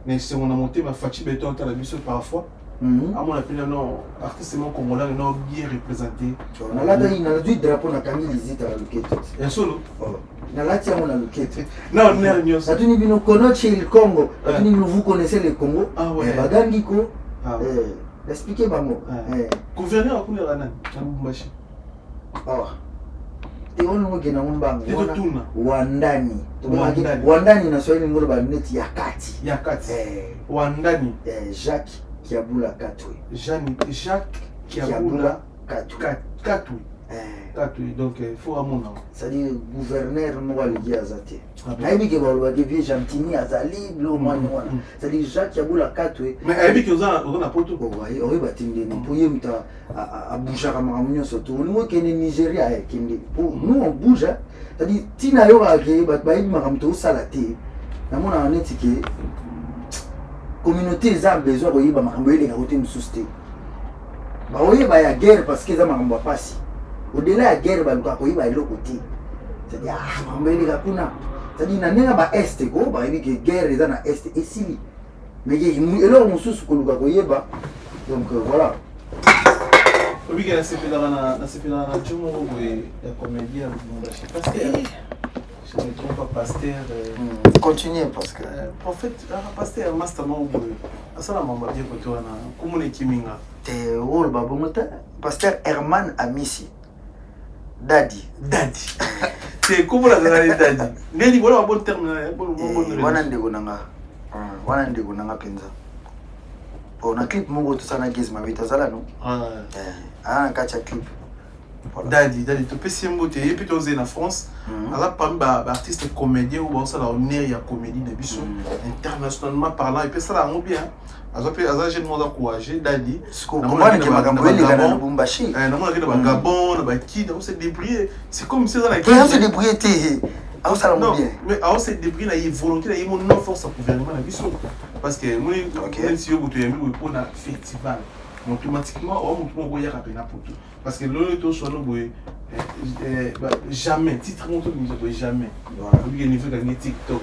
ne se on a monté ma fachi béton à la mission parfois. À mon appel non artiste congolais non bien représenté. On a là dans le drapeau na Camille Lizita la loquette. Et solo. Na là tiens on a loquette. Non, nervieux. Ça tu ni bino connaître le Congo. Ça tu ni vous connaissez le Congo. Ah ouais. Bagangi ko. Expliquez bango. Gouverneur akuna rana na Lubumbashi. Ah. Et on nous gena mbanga wandani wandani na Swahili ngolo ba net yakati wandani Jacques Kiabula Katwe Jacques Kiabula Katwe Donc il faut amona. C'est-à-dire gouverneur moi le dit azate. Aibi ke ba ba devient gentini azali blo moi wana. C'est-à-dire Jacques Yabula katwe. Mais aibi ke on a poto. Oui, oui batinde ni pour yemta a bouger à mamunyo surtout. Nous que Nigeria kende. Nous on bouge. C'est-à-dire tina yo ba ke ba ibi makamto salate. Na mona neti ke communauté a besoin de yeba makambo ele ngakote mususte. Ba oyeba ya guerre parce que za makambo pasi. Au-delà de la guerre, il y a un côté. C'est-à-dire, c'est-à-dire, il y a un est, il y a une guerre dans l'est et si. Mais il y a un peu de donc voilà. Oui, il y a un comédien, Pasteur. Je ne me trompe pas, Pasteur. Continuez parce que. Prophète, Pasteur, Masterman, ça la maman bien que toi, comment on est Kiminga? Pasteur Herman Amissi. Daddy. C'est comment la Daddy? Neli, voilà un bon terme. Wana ndeko nanga penza. On a clip mongo tout ça na gizma vita zala no. Ah kacha clip. Daddy, tu peux s'y monter et puis tu es en France. Alors parmi artistes comédiens ou ça la honneur il y a comédie de biso internationalement parlant et puis ça la bien. Aza jeune monde encouragé Daddy. Comment que makambo ele kana Lubumbashi. Na mona kenda ba Gabon, na ba Kid, on se débrouiller. C'est comme si ça la on se débrouiller té. Ah ça la bien. Mais on se débrouiller na y volonté, na y mon non force à gouvernement na biso parce que moi même si yo boto yami pour na festival. Automatiquement on va y rappeler pour tout parce que le tout soit jamais titre monte jamais il niveau gagner TikTok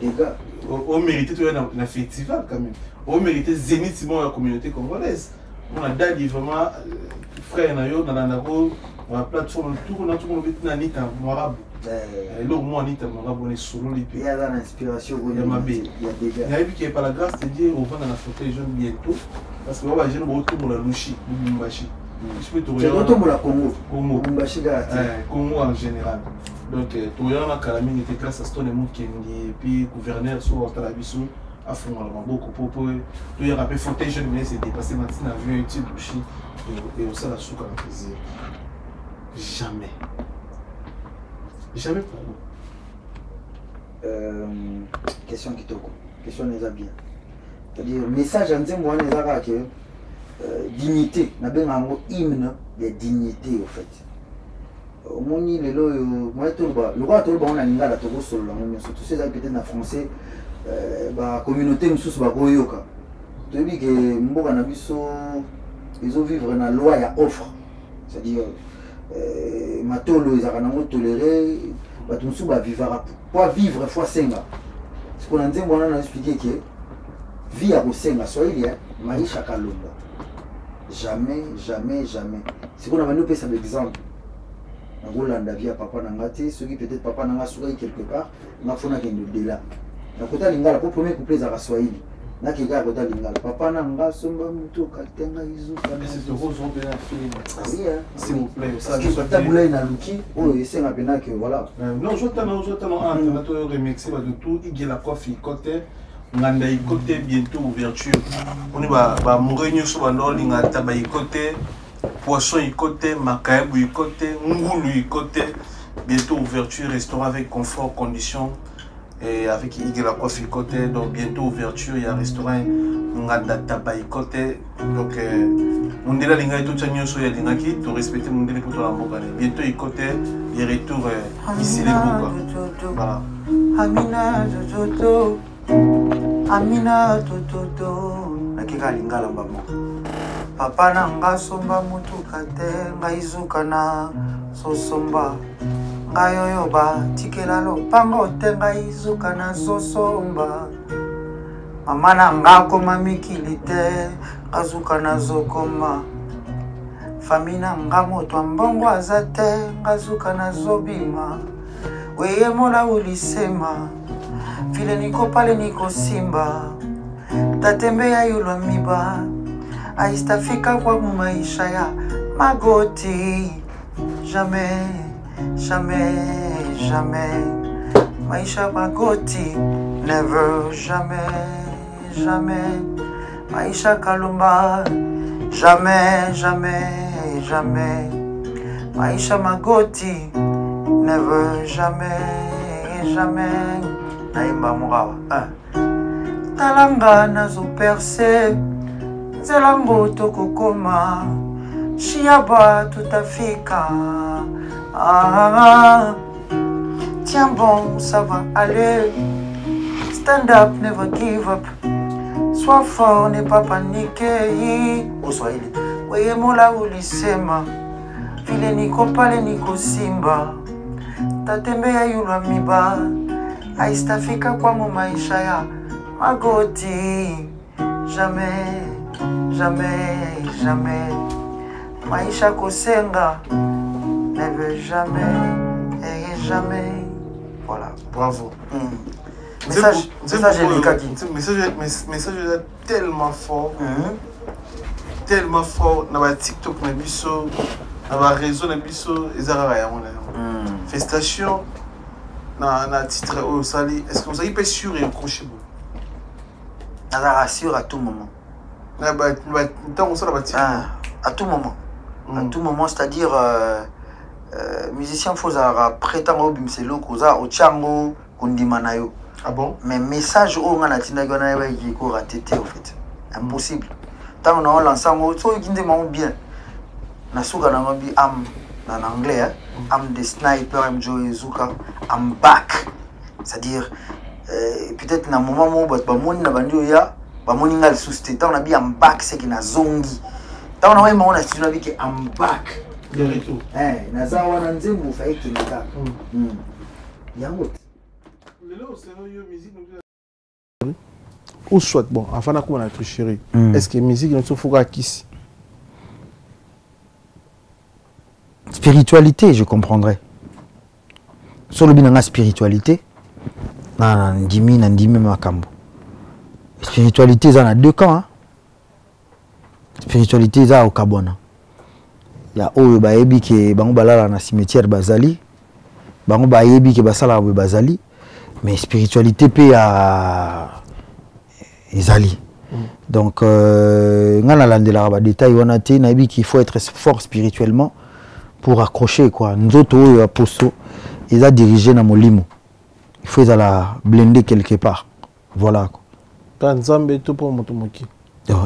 des gars on mérite tout un festival quand même on mérite zénith la communauté congolaise on a Daddy vraiment frère na yo na la plateforme tout on a tout le monde na nita marabu alors moi nita marabu on est solo les il y a l'inspiration il y a ma bé il y a des gars il y a qui par la grâce de Dieu on va dans la fauteuil jaune bientôt parce que moi je ne vois tout mon la Luchi Lubumbashi je peux te regarder tout mon la Congo Lubumbashi Congo en général donc tu regardes la Calamine était grâce à Stone Mukendi et puis gouverneur sur Talabiso à fond beaucoup pour tu y a rappelé fauteuil jaune mais c'est dépassé maintenant avion utile Luchi et au sein la souka la plaisir jamais pour vous question qui toko question les a bien c'est-à-dire message en disant moi les a que dignité na ben un hymne de dignité au fait au moni le lo moi tout le roi tout le on a lingala to solo la surtout ces peut-être en français ba communauté mususu ba koyoka to bi que mboka na biso ils ont vivre na loi ya offre c'est-à-dire matolo ils ont toléré ba tout sous ba vivre pour vivre fois senga ce qu'on a dit on a expliqué que vie à Rosenga Swahili maisha kalonga jamais c'est qu'on a venu passer l'exemple en Hollande vie à papa nangati ceux qui peut-être papa nanga souka quelque part na fona ke ndela na kota lingala pour premier couplet za Swahili na kika kota lingala papa nanga somba muto katenga izuka c'est trop son bien film s'il vous plaît ça je tabula na luki oh esenga pena que voilà non je t'en na to remixer ba de tout igela coffee côté nganda ikote bientôt ouverture on ba murenyo so bando lingata ba ikote poisson ikote makaebu ikote ngulu ikote bientôt ouverture restaurant avec confort conditions et avec igela coffee côté donc bientôt ouverture il y a restaurant nganda tabaï côté donc on dit la linga tout chanyo so ya linga ki to respecter mon délai pour la mboka bientôt ikote et retour ici les boka voilà Amina jojoto Amina tototo nakika lingala mbamo papa nanga somba mutuka te ngaizuka na sosomba ngayoyo ba tikela lopango te ngaizuka na sosomba mama nanga koma mikili te ngazuka na zokoma fami nanga moto mbongo aza te ngazuka na zobima weye mola ulisema vile niko pale niko simba tatembea yulwa miba aistafika kwa maisha ya magoti jamais maisha magoti never jamais maisha kalumba jamais Maisha Magoti, never, jamais, jamais. Naimba Mourawa. Talanga nazo percé, Zelango tokokoma, Chiaba tout Africa. Tiens bon, ça va aller. Stand up, never give up. Sois fort, n'est pas paniqué. Au Swahili. Oye mola ulisema. Vile niko pale niko Simba. Tatembea yulwa miba. Haistafika kwangu maisha ya Magoti. Jamais, jamais, jamais. Maisha kosenga. Never, jamais, et jamais. Voilà. Bravo. Message est tellement fort. Tellement fort. Dans TikTok, dans le réseau, dans le félicitations. Dans le titre, est-ce que vous avez sûr et accroché? Je rassure à tout moment. À tout moment. À tout moment, c'est-à-dire, musicien, il faut prétendre au bimselo, au tchango, kondimanayo. Ah bon? Mais message au ngana tinagona qui est raté en fait. Impossible. Tant on a l'ensemble, so qui demande bien. Na suka na mabi am en anglais, am the sniper, am Joe Zuka, am back. C'est-à-dire peut-être na moment où ba moni na bandio ya, ba moni ngal sous-sté. Tant on a bien am back c'est qui na zongi. Tant on a même on a studio na qui am back. De retour. Na za wana nzembo fa qui na. Yango. Ou soit, bon, enfin, on a tricherie. Est-ce que la musique est un kiss? Spiritualité, je comprendrais. Sur le binanga spiritualité, nandimi makambo. Spiritualité, ça a deux camps. Spiritualité, ça a au Kabona. Il y a Oyo Baebi qui est dans le cimetière Bazali. Bango Baebi qui est basala Bazali. Mais spiritualité paye à Ezali. Donc, ngana landela ba détail wana te na bi qu'il faut être fort spirituellement pour accrocher quoi. Nzoto ya poso ils a dirigé na molimo. Il faut la blender quelque part. Voilà quoi. Tanzambe to pour motomoki.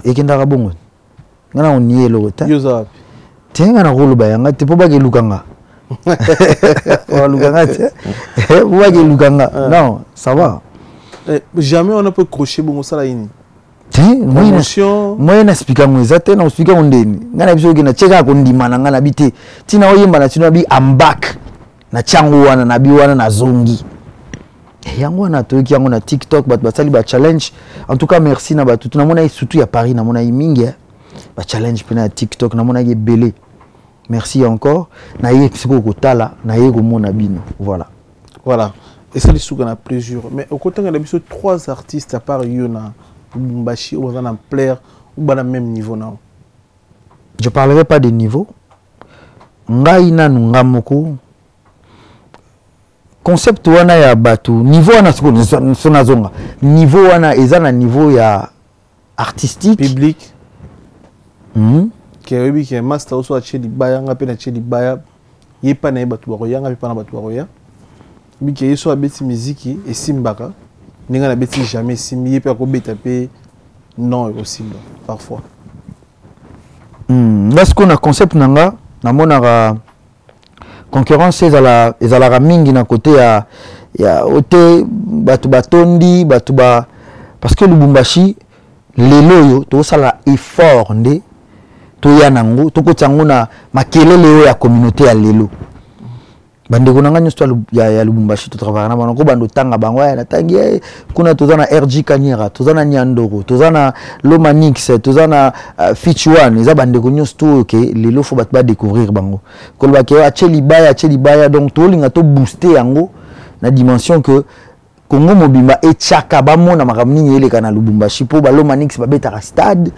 Et kenda bongo. Ngana on nié lo ta. Yoza. Tenga na rolo bayanga te po ba ke lukanga. Non, ça va. Jamais on ne peut crocher bon ça là ini. Moi je n'explique pas ça, je n'explique pas ça. Je n'explique pas ça. Tina oyemba na tino bi I'm back. Na changu wana na bi wana na zongi. Yango na toki yango na TikTok basali ba challenge. En tout cas merci na batu. Na mona surtout ya Paris na mona mingi ba challenge pena TikTok na mona belé. Merci encore. Naye psiko kotala, naye komona bino. Voilà. Voilà. Et c'est le souk a plaisir. Mais au côté on a biso trois artistes à part Yona, Bumbashi ou en plaire ou dans le même niveau non. Je parlerai pas de niveau. Ngai na ngamoko. Concept wana ya batu, niveau wana sona zonga. Niveau wana ezana niveau ya artistique, public. Qui est master aussi à Chedi Baya, on appelle Chedi Baya. Il pas na batu baroya, on pas na batu baroya. Mais qui est sur la bêtise musique et simbaka. N'enga na bêtise jamais simbi, il peut ko betaper non aussi parfois. Est-ce qu'on a concept nanga, na mona concurrence ezala mingi na côté ya ote batu batondi batu ba parce que Lubumbashi lelo yo to sala effort ndé to ya nango to ko tsango na makelele ya communauté ya lelo bande ko nanga nyusto ya Lubumbashi to travailler na bango bando tanga bango ya tangi kuna to zana RG Kanyera to zana Nyandoro to zana Lomanix to zana Fichuan eza bande ko nyusto ke lelo fo bat ba découvrir bango ko ba ke acheli baya donc to linga to booster yango na dimension que Congo mobimba et chaka ba mona makamni nyele kana Lubumbashi po ba Lomanix ba beta stade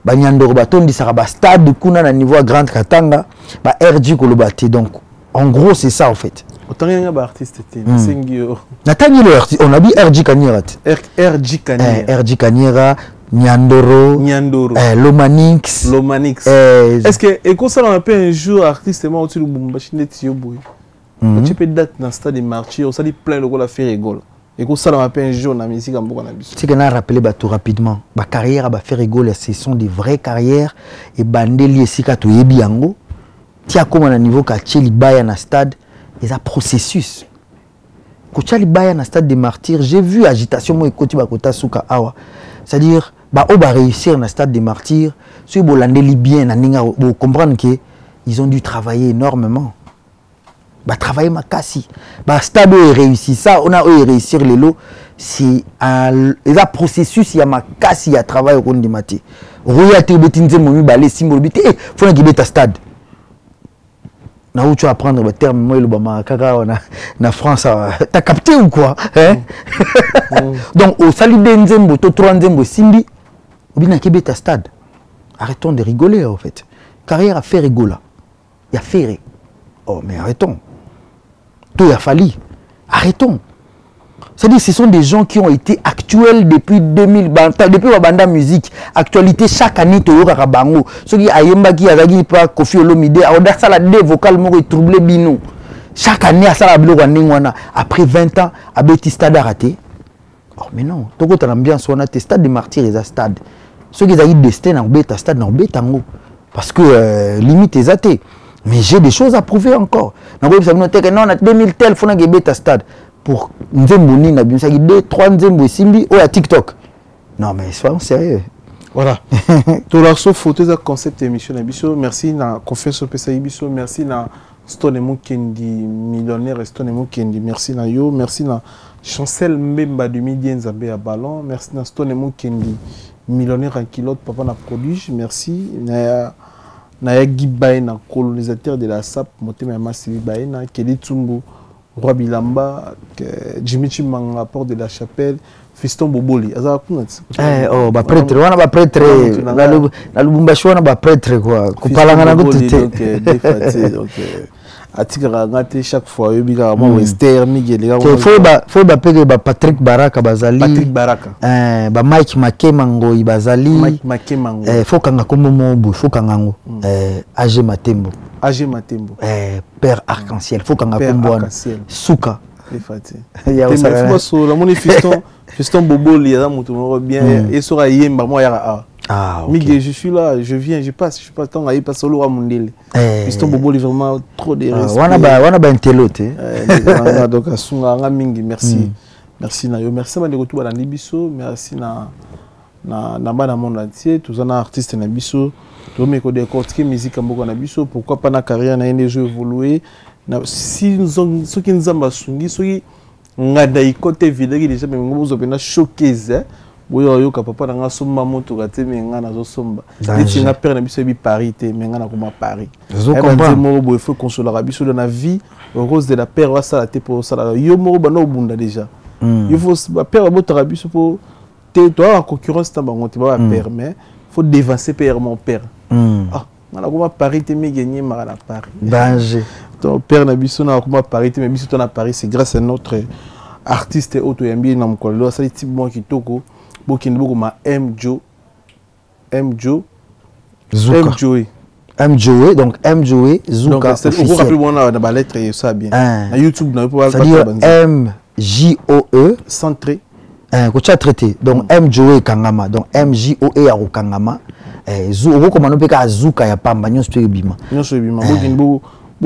ba Nyandoro ba tondi saka ba stade kuna na niveau Grande Katanga ba RG ko lobate donc en gros, c'est ça en fait. Autant il y a un artiste, on a dit RG Kanyera. RG Kanyera. RG Kanyera, Nyandoro, Lomanix. Est-ce que et qu'on ça un peu un jour artiste moi au-dessus de machine tio boy. Tu peux date dans stade des martyrs, ça dit plein de la faire rigole. Et qu'on ça un peu un jour dans musique en beaucoup d'habitude. C'est qu'on a rappelé tout rapidement. Ma carrière va faire rigole, ce sont des vraies carrières et bandeli ici quand tu es biango. Tia comme à niveau quand tu es libaya na stade, et ça processus. Quand tu es libaya na stade des martyrs, j'ai vu agitation moi écouter ba kota suka awa. C'est-à-dire bah on va réussir na stade des martyrs, ceux bolandeli bien na ninga vous comprendre que ils ont dû travailler énormément. Bah travailler ma cassi. Bah stade où réussi ça, on a réussir les lots, c'est un processus il y a ma cassi il y a travail au compte du maté. Royauté betinze momi balé symbole bité, faut na gibeta stade. Na où tu vas apprendre le terme moi le bama kaka na France t'as capté ou quoi hein? Donc au salut d'enzembo to 3 nzembo simbi bina kibeta stade. Arrêtons de rigoler en fait. Carrière a fait rigoler. Il y a fait. Oh mais arrêtons. Tout a fallu. Arrêtons. C'est-à-dire ce sont des gens qui ont été actuels depuis 2000, depuis la banda musique. Actualité chaque année, tu as Rabango. Ceux qui ont qui a pas Kofi Olomide, ça la dé vocal mo troublé bino. Chaque année ça la blo après 20 ans à Betty Stade raté. Oh mais non, tu as l'ambiance on a tes stades de martyrs et stade. Ceux qui ont eu destin en bêta stade en bêtango parce que limite est athée. Mais j'ai des choses à prouver encore. Non, on a 2000 tel, il faut que bêta stade. Pour Nzemboni, na bien ça 2-3 Nzembo Simbi ou à TikTok. Non mais soyons sérieux. Voilà. Tout la photo ça concept émission na merci na confiance au PSA biso, merci na Stone Mukendi millionnaire Stone Mukendi, merci na yo, merci na Chancel Mbemba de Midi Nzambe à ballon, merci na Stone Mukendi millionnaire en kilote papa na prodige, merci na Guy Baena colonisateur de la SAP, motema Masili Baena, Kelly Tsumbu Roi Bilamba, Jimmy Chimanga, Porte de la Chapelle, Fiston Boboli. Oh, bah prêtre, on a pas prêtre. La Lubumbashi, on a pas prêtre quoi. Kupalanga na gutete. Donc atikara ngate chaque fois yobiga mo Western Miguel. Faut payer Patrick Baraka bazali. Patrick Baraka. Ba Mike Makemango ibazali. Mike Makemango. Faut kanga kombo mobu, faut kangango. AG Matembo. AG Matembo. Père Arc-en-Ciel, faut kanga kombo Souka. Il y a aussi la mon Fiston Boboli, il y a mutu bien et sera yemba moi ya. Ah, Miguel, je suis là, je viens, je passe tant à y passer solo à Mundele. Fiston Boboli vraiment trop de respect. Wana ba intellote. Donc asunga mingi, merci. Merci na yo, merci ma de retour à Biso, merci na bana monde entier, tous les artistes na Biso, tous mes codes de musique en na Biso, pourquoi pas na carrière na des jeux évoluer. Si ceux qui nous ont sungi, ceux qui ngada côté vidéo qui déjà même vous avez choqué ça. Oui, yo papa na somba moto gate mais ngana zo somba. Et nga père na biso bi parité mais ngana comme Paris. Je comprends. Mo il faut consoler la biso dans la vie, rose de la père wa ça la te pour ça la yo mo ba no bunda déjà. Il faut père boto la biso pour te toi en concurrence ta bango te ba père mais faut dévancer père mon père. Ah, ngana comme parité mais gagner mara na Paris. Danger. Ton père na biso na comme parité mais biso na Paris c'est grâce à notre artiste auto yambi na mkolo ça type moi qui toko Bokine beaucoup ma Mjo donc Mjo Zuka officiel. Vous rappelez moi na lettre et ça bien. Na YouTube na pas MJOE centré. Ko cha traité donc Mjo Kangama donc MJOE ya Kangama Zuko comme on peut ka Zuka ya pamba nyonso pe bima. Nyonso bima bokine bo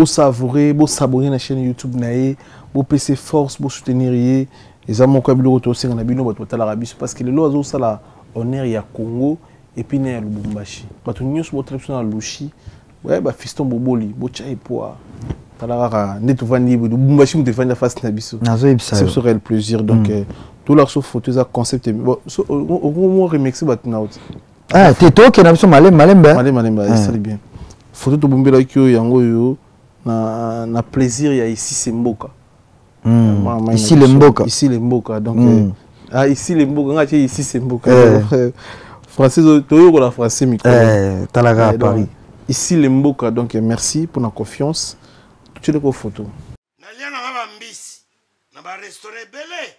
savourer, bo s'abonner na chaîne YouTube na ye, bo PC force, bo soutenir ye. Les amis qui ont été aussi en Abino, parce que les lois ont ça honneur il y a Congo et puis il y a Lubumbashi. Parce que nous sommes très dans Lushi, ouais bah fiston Boboli, bocha et poa. Talara net vandi Lubumbashi nous défendre face na biso. C'est serait le plaisir donc tout leur sauf photo ça concept au moins remixer batnaut. Ah t'es toi qui n'a pas malemba c'est bien. Photo to bombela ki yango yo na plaisir il y a ici c'est Mboka. Ici les Mboka. Ici les Mboka. Donc, ici les Mboka. Ici c'est Mboka. Français, tu la français, micro. Talaga à Paris. Ici les Mboka. Donc, merci pour la confiance. Tu les photos. Nalia na bambisi. Na ba restaurant belé.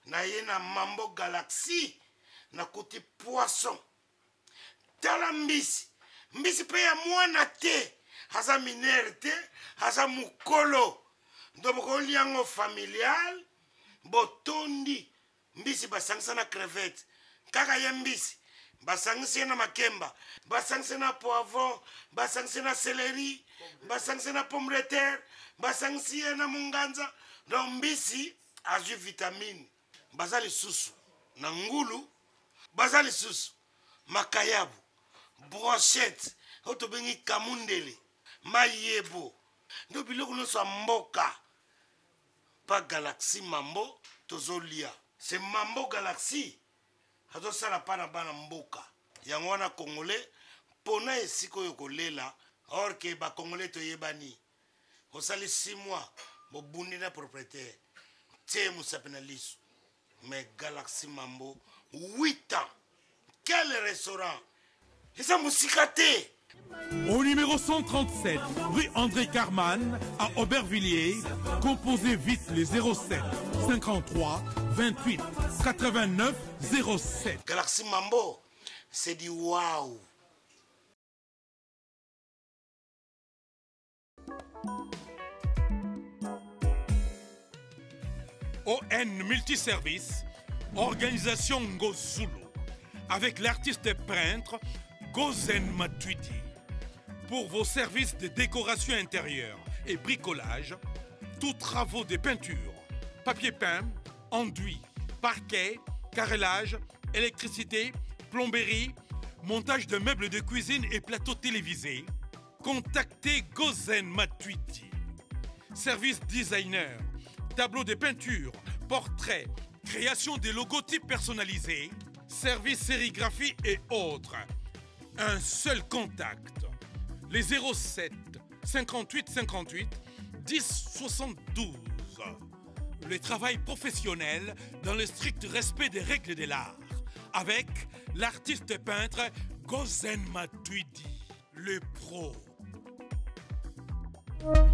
Na ye na Mambo Galaxy. na côté poisson. Tala mbisi. Mbisi pe ya mwana te. Haza minere te. Haza mukolo. Ndoboko liango familial. Botondi. Mbisi basangisa na crevette. Kaka ya mbisi. Basangisa na makemba. Basangisa na poivron. Basangisa na céleri. Basangisa na pomme de terre. Basangisa na munganza. Donc mbisi azu vitamine. Bazali susu. Na ngulu. Bazali susu. Makayabu. Brochette. Otobengi kamundele. Mayebo. Ndo biloko no sa mboka. Pas Galaxy Mambo tozolia. C'est Mambo Galaxy. Hato sala pana bana mboka. Yango wana Congolais pona esiko yokolela or que ba Congolais to yebani. Osali 6 mois bo bundi na propriétaire. Té musapena lisu. Mais Galaxy Mambo 8 ans. Quel restaurant? Et ça musicate. Au numéro 137, rue André Carman, à Aubervilliers, composez vite les 07 53 28 89 07. Galaxy Mambo, c'est du waouh. ON Multiservice, organisation Ngozulu, avec l'artiste peintre Gozen Matuidi. Pour vos services de décoration intérieure et bricolage, tous travaux de peinture, papier peint, enduit, parquet, carrelage, électricité, plomberie, montage de meubles de cuisine et plateaux télévisés, contactez Gozen Matuidi. Service designer, tableau de peinture, portrait, création de logotypes personnalisés, service sérigraphie et autres. Un seul contact. Les 07 58 58 10 72. Le travail professionnel dans le strict respect des règles de l'art. Avec l'artiste peintre Gozen Matuidi, le pro. Bonne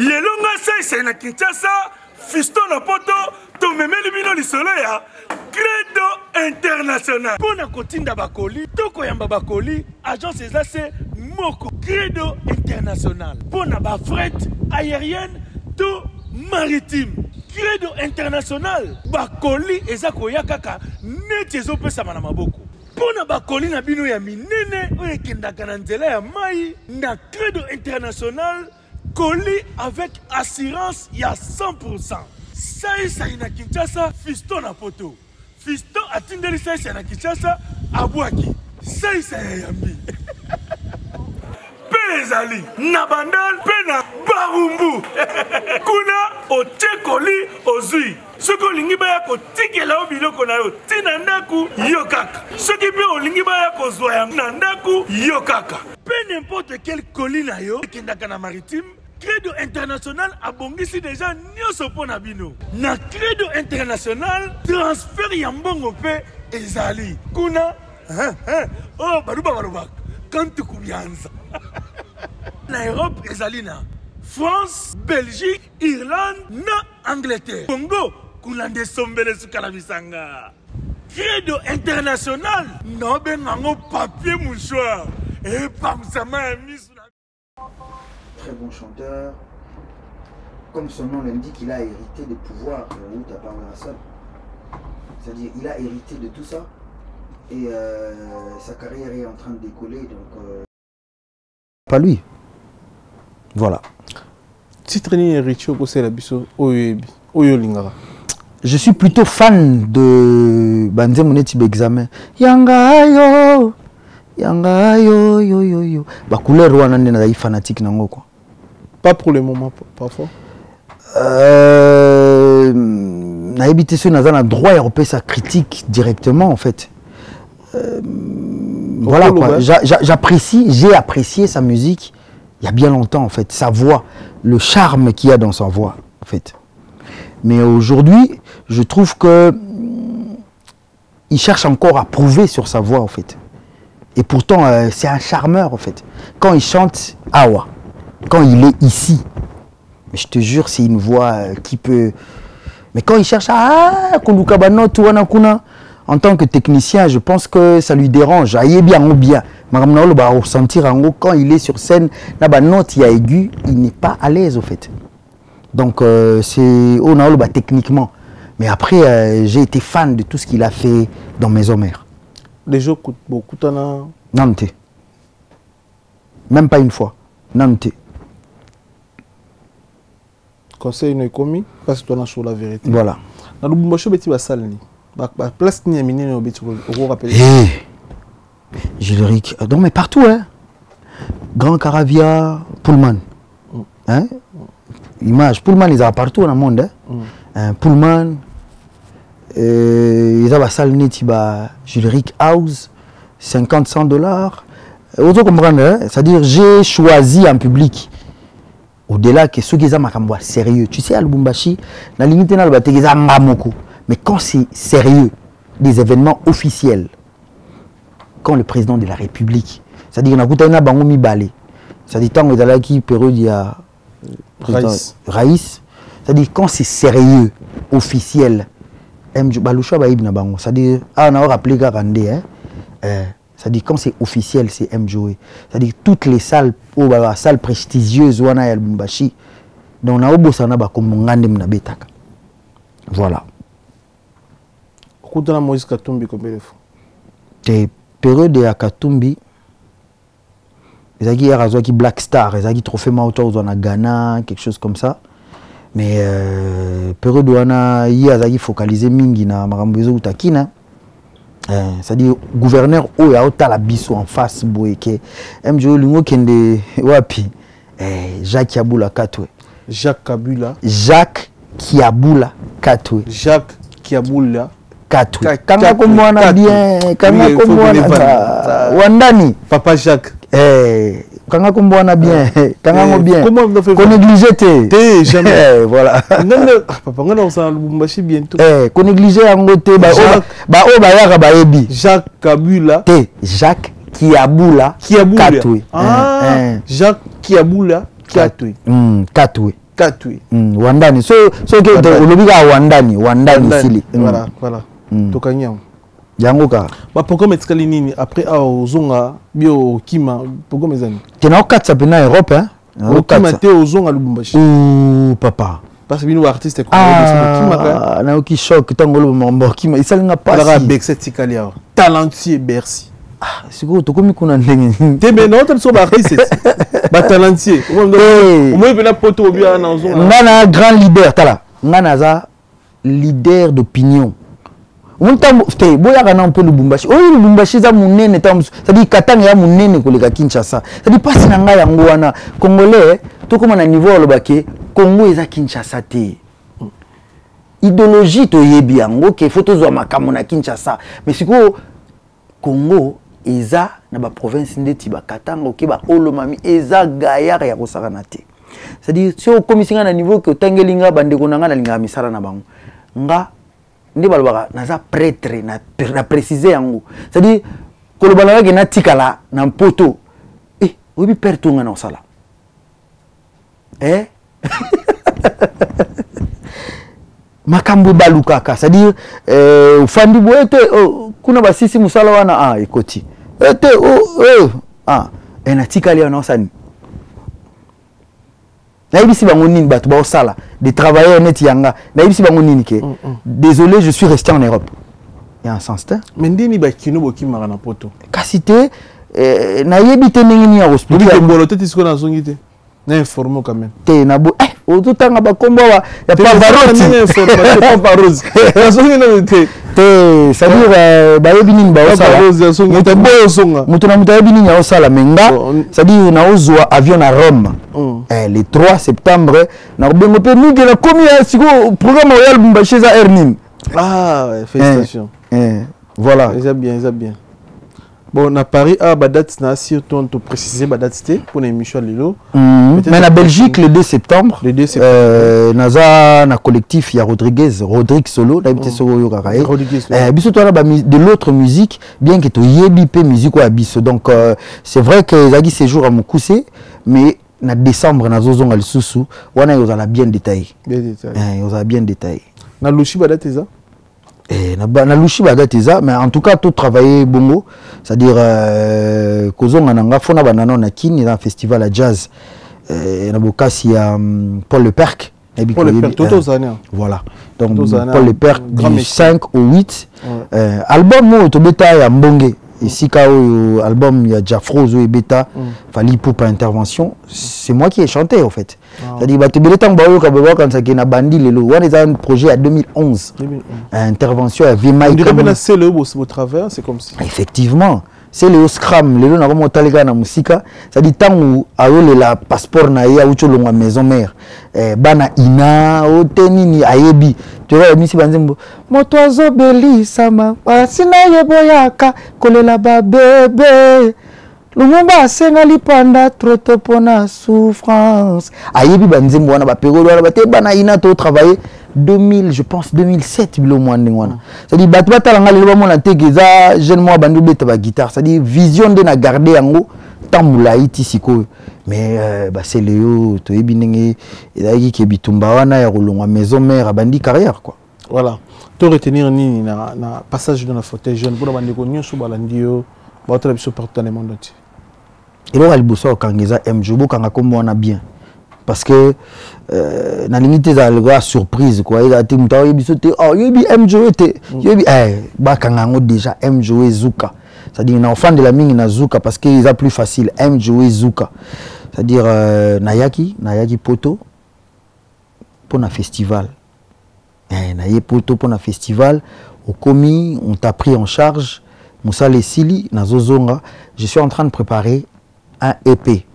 Yelonga c'est na Kinshasa, Fiston na poto, to memeli bino lisolo ya Credo International. Pona kotinda bakoli, toko yamba bakoli, agence ezase moko Credo International. Pona ba fret aérienne to maritime. Credo International. Bakoli ezako ya kaka neti ezopesa na maboko. Pona bakoli na bino ya minene oye kendaka na nzela ya mai na Credo International. Colis avec assurance il y a 100%. Ça y na Kinshasa, Fiston na poto. Fiston a tindeli ça y na Kinshasa, Abouaki. Ça y yambi. Pezali, Nabandal, Pena, Barumbu. Kuna, o Tchekoli, Ozui. Ce que l'ingba ya ko tikela obiloko na yo, tinandaku yokaka. Ce qui peut o l'ingba ya ko zoya nandaku yokaka. Peu n'importe quel colis na yo, kendaka na maritime. Credo International a bongisi déjà nyoso pona bino. Na Credo International transfert ya mbongo pe ezali. Kuna oh baruba quand tu kubianza. Na Europe ezali na France, Belgique, Irlande, na Angleterre. Congo kuna ndesombele sukala bisanga. Credo International no bengango papier mouchoir et pamsama mis. Très bon chanteur. Comme son nom l'indique, il a hérité des pouvoirs de Outa Parnassal. C'est-à-dire il a hérité de tout ça. Et sa carrière est en train de décoller. Donc, pas lui. Voilà. Je suis plutôt fan de Banze Moneti Bexamen. Yanga yo. Yanga yo yo yo yo. Ba couleur wana ndena yi fanatique nango quoi. Pas pour le moment parfois. Na habité sur na droit européen sa critique directement en fait. Voilà quoi. J'ai apprécié sa musique il y a bien longtemps en fait, sa voix, le charme qu'il y a dans sa voix en fait. Mais aujourd'hui, je trouve que il cherche encore à prouver sur sa voix en fait. Et pourtant, c'est un charmeur en fait. Quand il chante, awa. Quand il est ici, Mais je te jure, c'est une voix qui peut... Mais quand il cherche à Koluka Banot ou Anakuna, en tant que technicien, je pense que ça lui dérange. Aïe bien ou bien. Maramnaolo va ressentir en haut quand il est sur scène, là bas note il y a aigu, il n'est pas à l'aise au fait. Donc c'est Onaolo bah techniquement. Mais après j'ai été fan de tout ce qu'il a fait dans Maison Mère. Les jeux coûtent beaucoup t'en Nante. Même pas une fois. Nante. Conseil ne commis parce que tu as sur la vérité. Voilà. Dans le Bumbacho beti ba salle ni. Ba place ni amini no beti au rappel. Gileric, non mais partout hein. Grand Caravia, Pullman. Hein? Image, Pullman ils ont partout dans le monde hein. Pullman ils ont la salle neti ba Gileric House 50-100 $. Autant comprendre hein? C'est-à-dire j'ai choisi en public. Au-delà que ceux qui sont sérieux, tu sais, à Lubumbashi, la limite est mais quand c'est sérieux, des événements officiels, quand le président de la République, c'est-à-dire qu'on a bangomi balé, c'est-à-dire tant que là qui période il y a Raïs, c'est-à-dire quand c'est sérieux, officiel, c'est-à-dire on a rappelé Garandé, c'est-à-dire quand c'est officiel, c'est MJOE. C'est-à-dire toutes les salles, salles prestigieuses, wana ya Lubumbashi, donc on a obosana ba comme ngande mna betaka. Voilà. Koutana Moïse Katumbi combien de fois? Des périodes à Katumbi, ils ont qui Black Star, ils ont trophée Mauta aux Ghana, quelque chose comme ça. Mais période où on a focalisé mingi na marambezo utakina. C'est-à-dire gouverneur o ya ota la biso en face boyeke MJO lingo kende wapi Jacques Kiabula Katwe. Jacques Kabula. Jacques Kiabula Katwe. Jacques Kiabula Katwe. Kanga komwana bien, kanga komwana wandani. Papa Jacques. Kanga komwana bien, kanga ngo bien. Comment on fait? Qu'on négligeait té jamais. Voilà. Papa ngana on s'en Lubumbashi bientôt. Qu'on négligeait en côté ba yaka ba ebi. Jacques Kabula. Jacques Kiabula Katwe. Jacques Kiabula Katwe. Katwe. Wandani. So que olobiga wandani sili. Voilà. Tokanyam. Yangoka. Ba pourquoi mettre nini après ozonga bio kima pourquoi mes amis? Tena okatsa pena Europe hein. Okima te ozonga Lubumbashi. Ouh papa. Parce que bino artiste ko kima na oki choc tangolo mambo kima isalinga pas. La Bex Tikalia. Talentueux Bercy. Ah, siko tokomi kuna ndenge. Te non tan so ba artiste. Ba talentueux. Au moins pena poto bio na ozonga. Ngana grand leader tala. Ngana za leader d'opinion. On t'a fait boya kana un peu Lubumbashi. Oh Lubumbashi za munene tam, ça dit Katanga ya munene koleka Kinshasa. Ça dit pas sinanga yango wana congolais to comme na niveau lobake Congo eza Kinshasa te. Idéologie to yebi yango ke photo zo makambo na Kinshasa. Mais siko Congo eza na ba province ndeti ba Katanga ke ba Olomami eza gayar ya kosakana te. Ça dit si o komisinga na niveau que tangelinga bandeko nanga na linga misala na bango. Nga ndi balobaka naza prêtre na préciser yango c'est-à-dire kolobalaka ke na tikala na mpoto oyebi père tonga na osala makambo balukaka c'est-à-dire fandi boete kuna basisi musala wana ekoti ete na tikali na osani naibisi bango nini bato ba osala des travailleurs net yanga naibisi bango nini ke désolé je suis resté en Europe il y a un sens te mais ndini ba kino boki mara na poto kasite nayebi te ndenge ni ya hospital ke mbolo te tisiko na zongi te na informé quand même te na bo otutanga ba kombo ya Pavarotti na information Pavarotti na zongi na te ça veut dire bayebi nini ba osala mutu na mutu yebi nini ya osala menga ça dit na ozwa avion na Rome le 3 septembre na bengo pe mingi na komi ya siko programme Royal Lubumbashi za Ernin félicitations voilà ils a bien bon à Paris date na surtout on te préciser date pour l'émission lelo mais la Belgique le 2 septembre naza na collectif ya Rodrigue Solo d'habité solo yo kaka biso to na de l'autre musique bien que to yebi pe musique ou abiso donc c'est vrai que zagi séjour à Mukuse mais na décembre na zozonga lisusu wana yozala bien détaillé. Yozala bien détaillé. Na lushi ba date ça? Na lushi ba date ça, mais en tout cas tout travailler bongo, c'est-à-dire kozonga nanga fona banana na kini dans festival à jazz na bokasi ya Paul Le Perc. Paul Le Perc tout aux années. Voilà. Donc Paul Le Perc du 5 au 8 album to beta ya mbonge. Ici, quand l'album, il y a Jafro, Zoé Beta, Fali Poupa Intervention, c'est moi qui ai chanté en fait. C'est-à-dire, quand il y a Bandi, il a un projet à 2011. Intervention à Vimaï. C'est le beau travers, c'est comme ça. Effectivement. C'est le scram, le nom de Talega na musika, ça dit tant où aole la passeport na ya ucho longa maison mère. Bana ina o tenini ayebi. Tu vois misi banzembo. Moto azobeli sama, sina yeboyaka kolela ba bébé. Lumumba senga lipanda trop pona souffrance. Ayebi banzembo wana ba période wana ba te bana ina to travailler 2000 je pense 2007 bilo mwande wana. Ça dit battu batalanga lelo mona tegeza jeune moi bandu beta ba guitare. Ça dit vision de na garder yango tambula iti siko. Mais bah c'est Léo to ebinenge ezaki ke bitumba wana ya rolongwa maison mère bandi carrière quoi. Voilà. To retenir nini na passage de la fauteuil jeune pour bandi ko nyoso balandio ba tra biso partout dans le monde entier. Et là il bossa kangeza MJO kanga kombo wana bien. Parce que na limite za la surprise quoi il a été mutawa yebisote oh yebi MJO te yebi ba kanga ngo déjà MJO Zuka. C'est-à-dire na enfant de la mingi na Zuka parce que ils a plus facile MJO Zuka. C'est-à-dire Nayaki poto pour un festival. Naye poto pour un festival au commis on t'a pris en charge Moussa Lesili na Zozonga. Je suis en train de préparer un EP.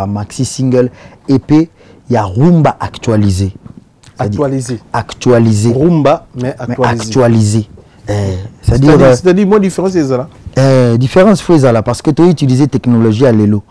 Maxi single EP, il y a Rumba actualisé. Actualisé. Rumba mais actualisé. C'est-à-dire moi différence c'est ça. Différence c'est ça parce que tu utilises technologie à l'élo.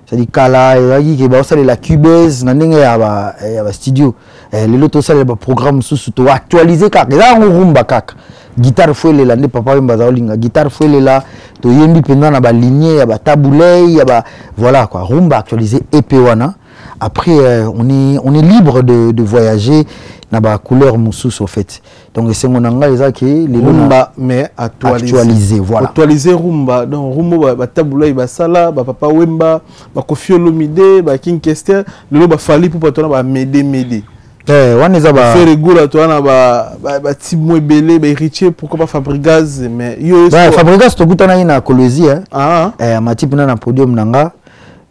C'est-à-dire kala il y a la Cubase na ndenge ya studio. L'élo to ça le programme sous to actualiser kaka. Là on rumba kaka. Guitare fouelle là ne papa mbaza olinga guitare fouelle là to yembi pendant na ba lignée ya ba taboulé ya ba voilà quoi rumba actualisé EP wana. Après on est libre de voyager na ba couleur moussous au fait. Donc c'est mon anga les que les rumba mais actualisé voilà. Actualisé rumba donc rumba ba taboulé ba sala ba papa wemba ba Koffi Olomide ba King Kester le ba fali pour pas ba médé. On est à faire rigoler toi na ba timo belé ba héritier pourquoi pas Fabregas mais yo Fabregas to butana ina Colosie ma type na podium nanga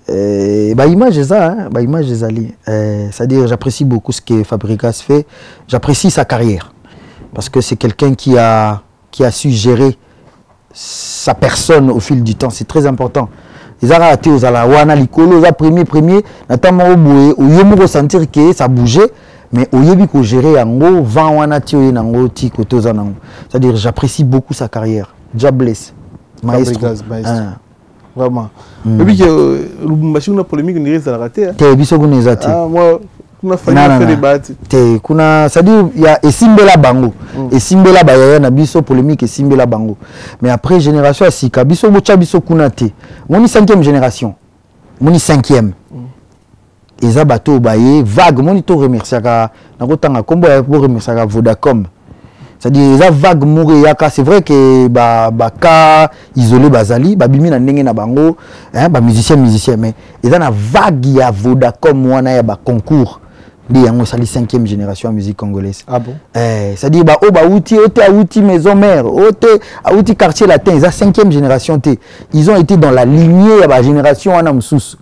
ba image ça ba image ali c'est-à-dire j'apprécie beaucoup ce que Fabregas fait, j'apprécie sa carrière parce que c'est quelqu'un qui a su gérer sa personne au fil du temps, c'est très important. Les aratés aux alawana likolo za premier notamment au boué au yomo ressentir que ça bougeait. Mais au yebi ko gérer yango vent wana ti o nango ti koto za nango. C'est-à-dire j'apprécie beaucoup sa carrière. Jobless. Maestro. Vraiment. Et puis Lubumbashi una polémique ni reza raté. Te biso kuna ezati. Moi kuna fanya faire débat. Te kuna c'est-à-dire il y a esimbela bango. Esimbela ba na biso polémique esimbela bango. Mais après génération asika biso bocha biso kuna te. Moni 5e génération. Moni 5e. Eza bateau baye vague monito remercier ka nakotanga kombo pour remercier ka Vodacom. C'est-à-dire eza vague mouri yaka c'est vrai que ba ka isolé bazali ba bimi na ndenge na bango ba musicien mais eza na vague ya Vodacom wana ya ba concours ndi yango sali 5e génération en musique congolaise. Ah bon? C'est-à-dire ba outi maison mère, outi quartier latin, eza 5e génération te. Ils ont été dans la lignée ya ba génération wana mususu.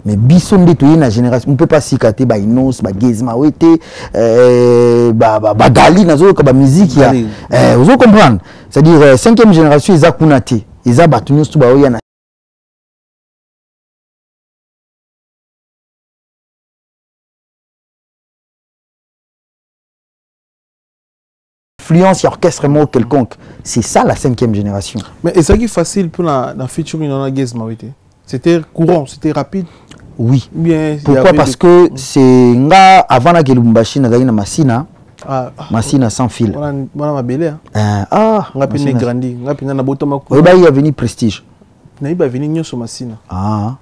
Mais bison de tout la génération on peut pas s'écarter ba Inos ba Gezma wete ba Gali nazo ka ba musique ya vous comprendre c'est-à-dire 5e génération ils a kunate ils a batunos tout ba oya na influence orchestre mot quelconque c'est ça la 5e génération. Mais est-ce qui facile pour la featuring dans la Gezma wete c'était courant c'était rapide. Oui. Bien, pourquoi? Parce que c'est nga avant la Lubumbashi na na Masina. Masina sans fil. Voilà ma belle. Ah, nga pine grandi, nga pine na botoma. Il y a venu Prestige. naïba venir nyo sur Massina.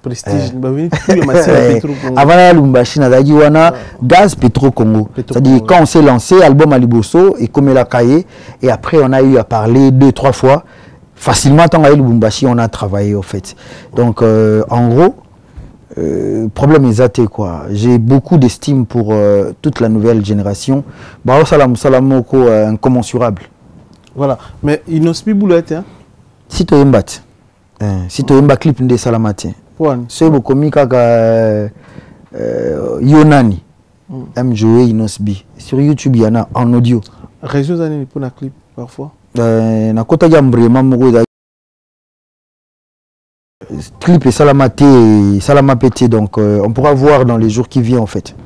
Prestige ba venir tout le Massina Petro Congo. Avant la Lumbashi na dagi wana Gaz Petro Congo. C'est-à-dire quand on s'est lancé album à Liboso et comme la cahier et après on a eu à parler 2-3 fois facilement tant à Lumbashi on a travaillé au fait. Donc en gros problème est quoi. J'ai beaucoup d'estime pour toute la nouvelle génération. Bah salam salamoko incommensurable. Voilà, mais Inosbi Boulette hein. Si tu embat. Si tu embat clip de Salamate. C'est beaucoup mieux que Yonani. Aime jouer Inosbi. Sur YouTube il y en a en audio. Réseaux années pour un clip parfois. Na kota jambre mamogo da clip et Salamapete donc on pourra voir dans les jours qui viennent en fait.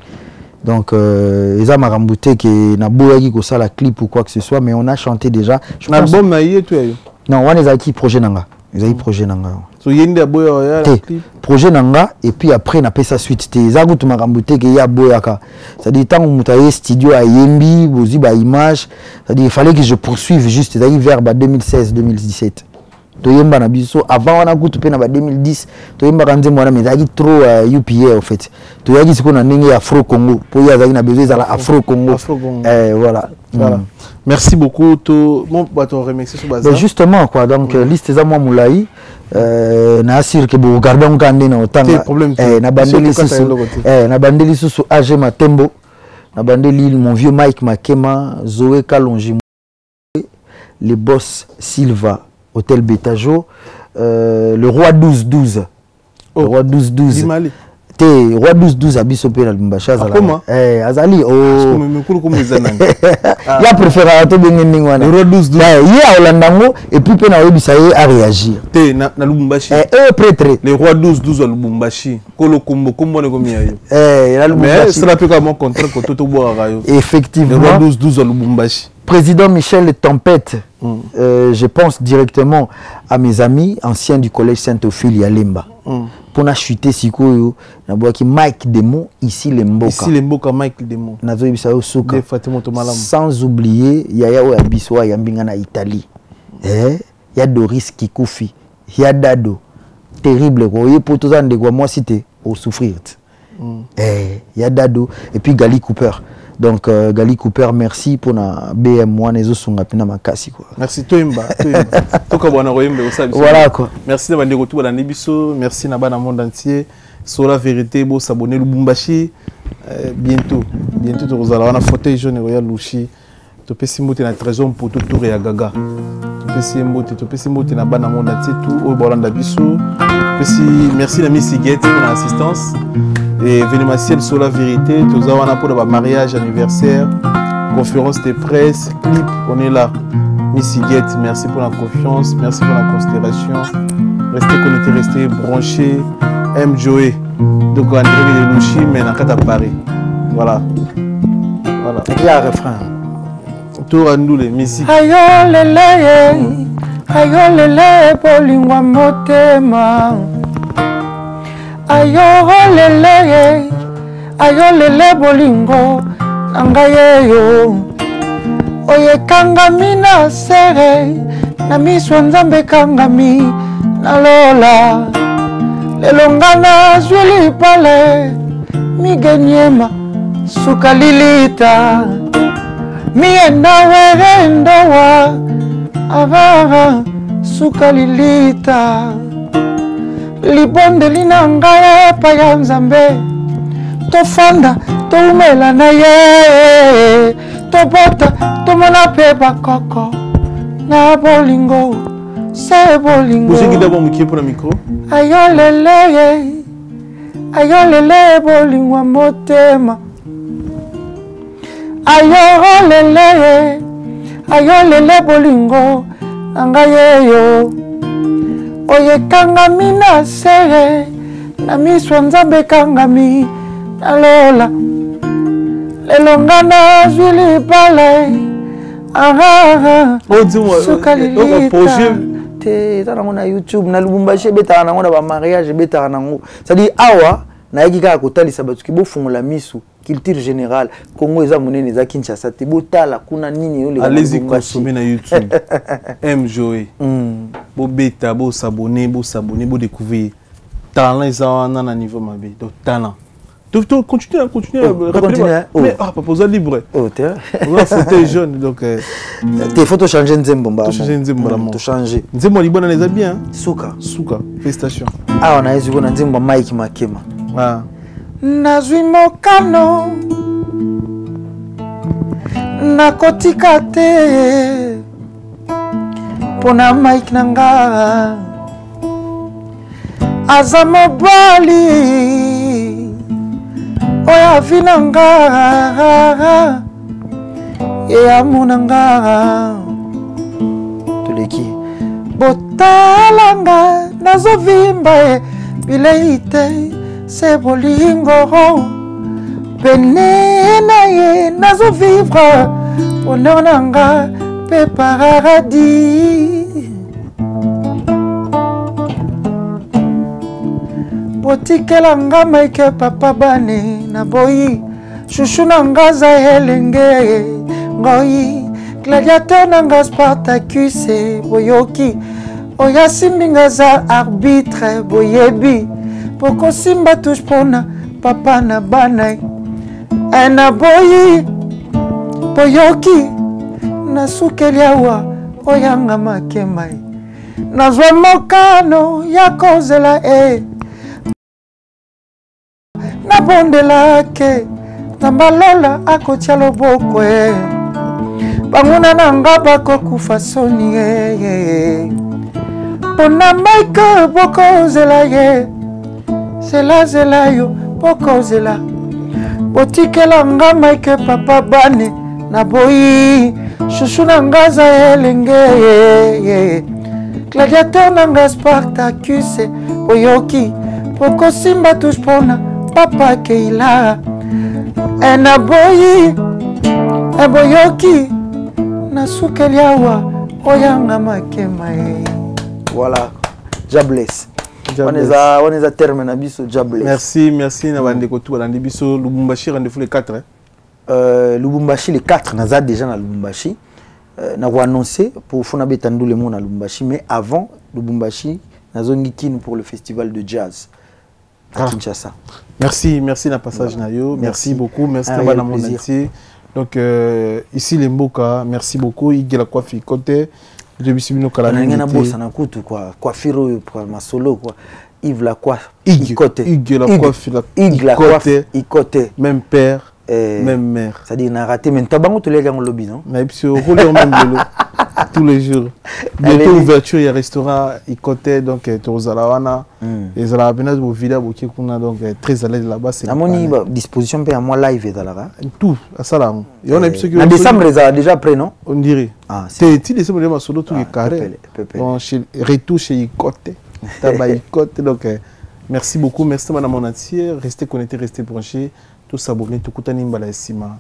Donc ils ont marambouté que na boyaki ko ça la clip ou quoi que ce soit mais on a chanté déjà. L'album na yé toi. Non, on est qui projet nanga. Ils ont projet nanga. So yende boya la clip. Projet nanga et puis après na pesa suite te za gutu marambouté que ya boyaka. Ça dit tant mutaye studio à Yembi, bozi ba image, ça dit il fallait que je poursuive juste vers 2016-2017. Toyemba na biso avant on a goûté pe na 2010 toyemba kanze mwana mais zaki trop UPA en fait toyaki siko na ndenge Afro Congo pour ya zaki na besoin za Afro Congo voilà voilà merci beaucoup to bon bato remercier sur bazar justement quoi donc liste za moi moulai na assure que vous regardez on kande na otanga na bandeli susu na bandeli susu AG Matembo na bandeli mon vieux Mike Makema Zoé Kalonji les boss Silva Hôtel Betajo, le roi 12-12. Le roi 12-12. Le roi 12-12 a bisopé la Lumbashi. Comment Azali. Il a préféré à tout bien. Le roi 12-12. Il y a Olandango et puis il a réagi. Na Lumbashi. Prêtre. Le roi 12-12 à Lumbashi. Kolo Kombo, comment on est mais c'est la plus comme contrat que tout bois à Rayo. Effectivement. Le roi 12-12 à Lumbashi. Président Michel Tempête, je pense directement à mes amis anciens du collège Saint-Ophilie à Lemba. Pour na chuter sikoyo na boaki Mike Demo ici les Mboka. Ici les Mboka Mike Demo. Nazo bisao suka. Sans oublier Yaya Oabiswa Yambinga na Italie. Y a Doris Kikufi, y a Dado. Terrible quoi. Y pour tous en de quoi moi cité au souffrir. Y a Dado et puis Gali Cooper. Donc Gali Cooper merci pour na BM1 nezo sunga pina makasi quoi. Merci Toimba. Toka bwana royembe osabi. Voilà quoi. Merci na bande retour na Nibiso, merci na bana monde entier. Sur la vérité bo s'abonner Lubumbashi bientôt tu rozala wana fauteuil jaune royal Lushi. Topesi mbote na trésor pour tout tour ya gaga. Topesi mbote na bana monde entier tout au bolanda biso. Merci na Miss Guette pour l'assistance. Et événementiel sur la vérité, tout ça on a pour le mariage, anniversaire, conférence de presse, clip, on est là. Missy Guette, merci pour la confiance, merci pour la considération. Restez connectés, restez branchés. M. Joey, donc André de Louchi, mais on a Paris. Voilà. Voilà. Il y a un refrain. Tour à nous les Missy. Ayo lele, bolingwa motema. Ayo lele bolingo nangayeyo oye kangami na sere na miswa nzambe kangami na lola lelongana zwili pale migenyema sukalilita mienda werendowa avara sukalilita libondeli na ngai epai ya nzambe tofanda toumela na ye tobota tomona mpe bakoko na bolingo se bolingo ayolele bolingwa motema ayolele bolingo na ngai yeyo oye kangami na sere na miswa nzambe kangami na lola lelongana zwili pale sukalilita te eza nango na YouTube na Lubumbashi ebetaka nango na bamariage ebetaka nango c'est-à-dire awa nayaki kaka kotalisa bato ki bofungola misu culture générale Congo eza monene eza Kinshasa te botala kuna nini yo le allez-y consommer na YouTube Mjoe bo beta bo s'abonner bo découvrir talent eza na niveau mabe donc talent tu continuer mais pas besoin libre on va fauteuil jaune donc tes photos changer nzembo mba to changer nzembo libona les bien suka félicitations ah on a eziko na nzembo Mike Makema ah nazwi mokano nakotika te pona Mike nanga aza mobali oya vinanga eyamunanga toleki botalanga nazovimba bilei te se bolingo pene na ye nazovivre bonheur nanga pe paradis botikelanga Mike papa bane na boyi chouchou nanga za elenge ngoyi gladiateur nanga Spartacus boyoki oya simbinga za arbitre boyebi poko simba touche pona papa na bana na boyi boyoki nasukeli awa oyanga Makema nazwa mokano ya kozela nabondelake nambalola akotia loboko banguna nanga bakokufa soni pona Mike bokozela ye zela yo bokozela botikelanga Mike papa bane na boyi chouchou nanga za elenge gladiateur nanga Spartacus boyoki bokosimba touche pona papa keila na boyi boyoki nasukeli awa oyanga Makema voilà Jabless on est à terme na biso Jabless merci na bandeko tout balandi biso Lubumbashi rendez-vous les 4 Lubumbashi les 4 naza déjà na Lubumbashi na ko annoncer pour fona betandu le monde na Lubumbashi mais avant Lubumbashi nazongi kin pour le festival de jazz à Kinshasa. Merci na passage nayo, merci beaucoup, merci à mon entier. Donc ici les Mboka, merci beaucoup, il y a la coiffure côté, je me suis mis au calendrier. On a bossa na kutu quoi, coiffure pour ma solo quoi. Yves la coiffe, Yves la coiffe, côté, même père, même mère. C'est-à-dire n'a raté mais t'as bango tous les gars au lobby non? Mais puis au rôle même tous les jours. Bientôt ouverture, il y a un restaurant côté donc Torozalawana et Zalabena au village où on a donc très à l'aise là-bas. C'est la disposition à moi live et là. Tout à ça là. Et on a plus que. En décembre déjà prêt non? On dirait. Ah. C'est décembre déjà solo tout est carré. Bon chez retour chez côté. Tabac côté donc merci beaucoup, merci madame mon entier. Restez connectés, restez branchés. Tout s'abonner, tout coûter nimbala sima.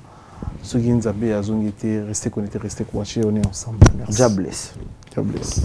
Ceux qui nous ont restez connectés, restez branchés, on est ensemble. Merci. God bless.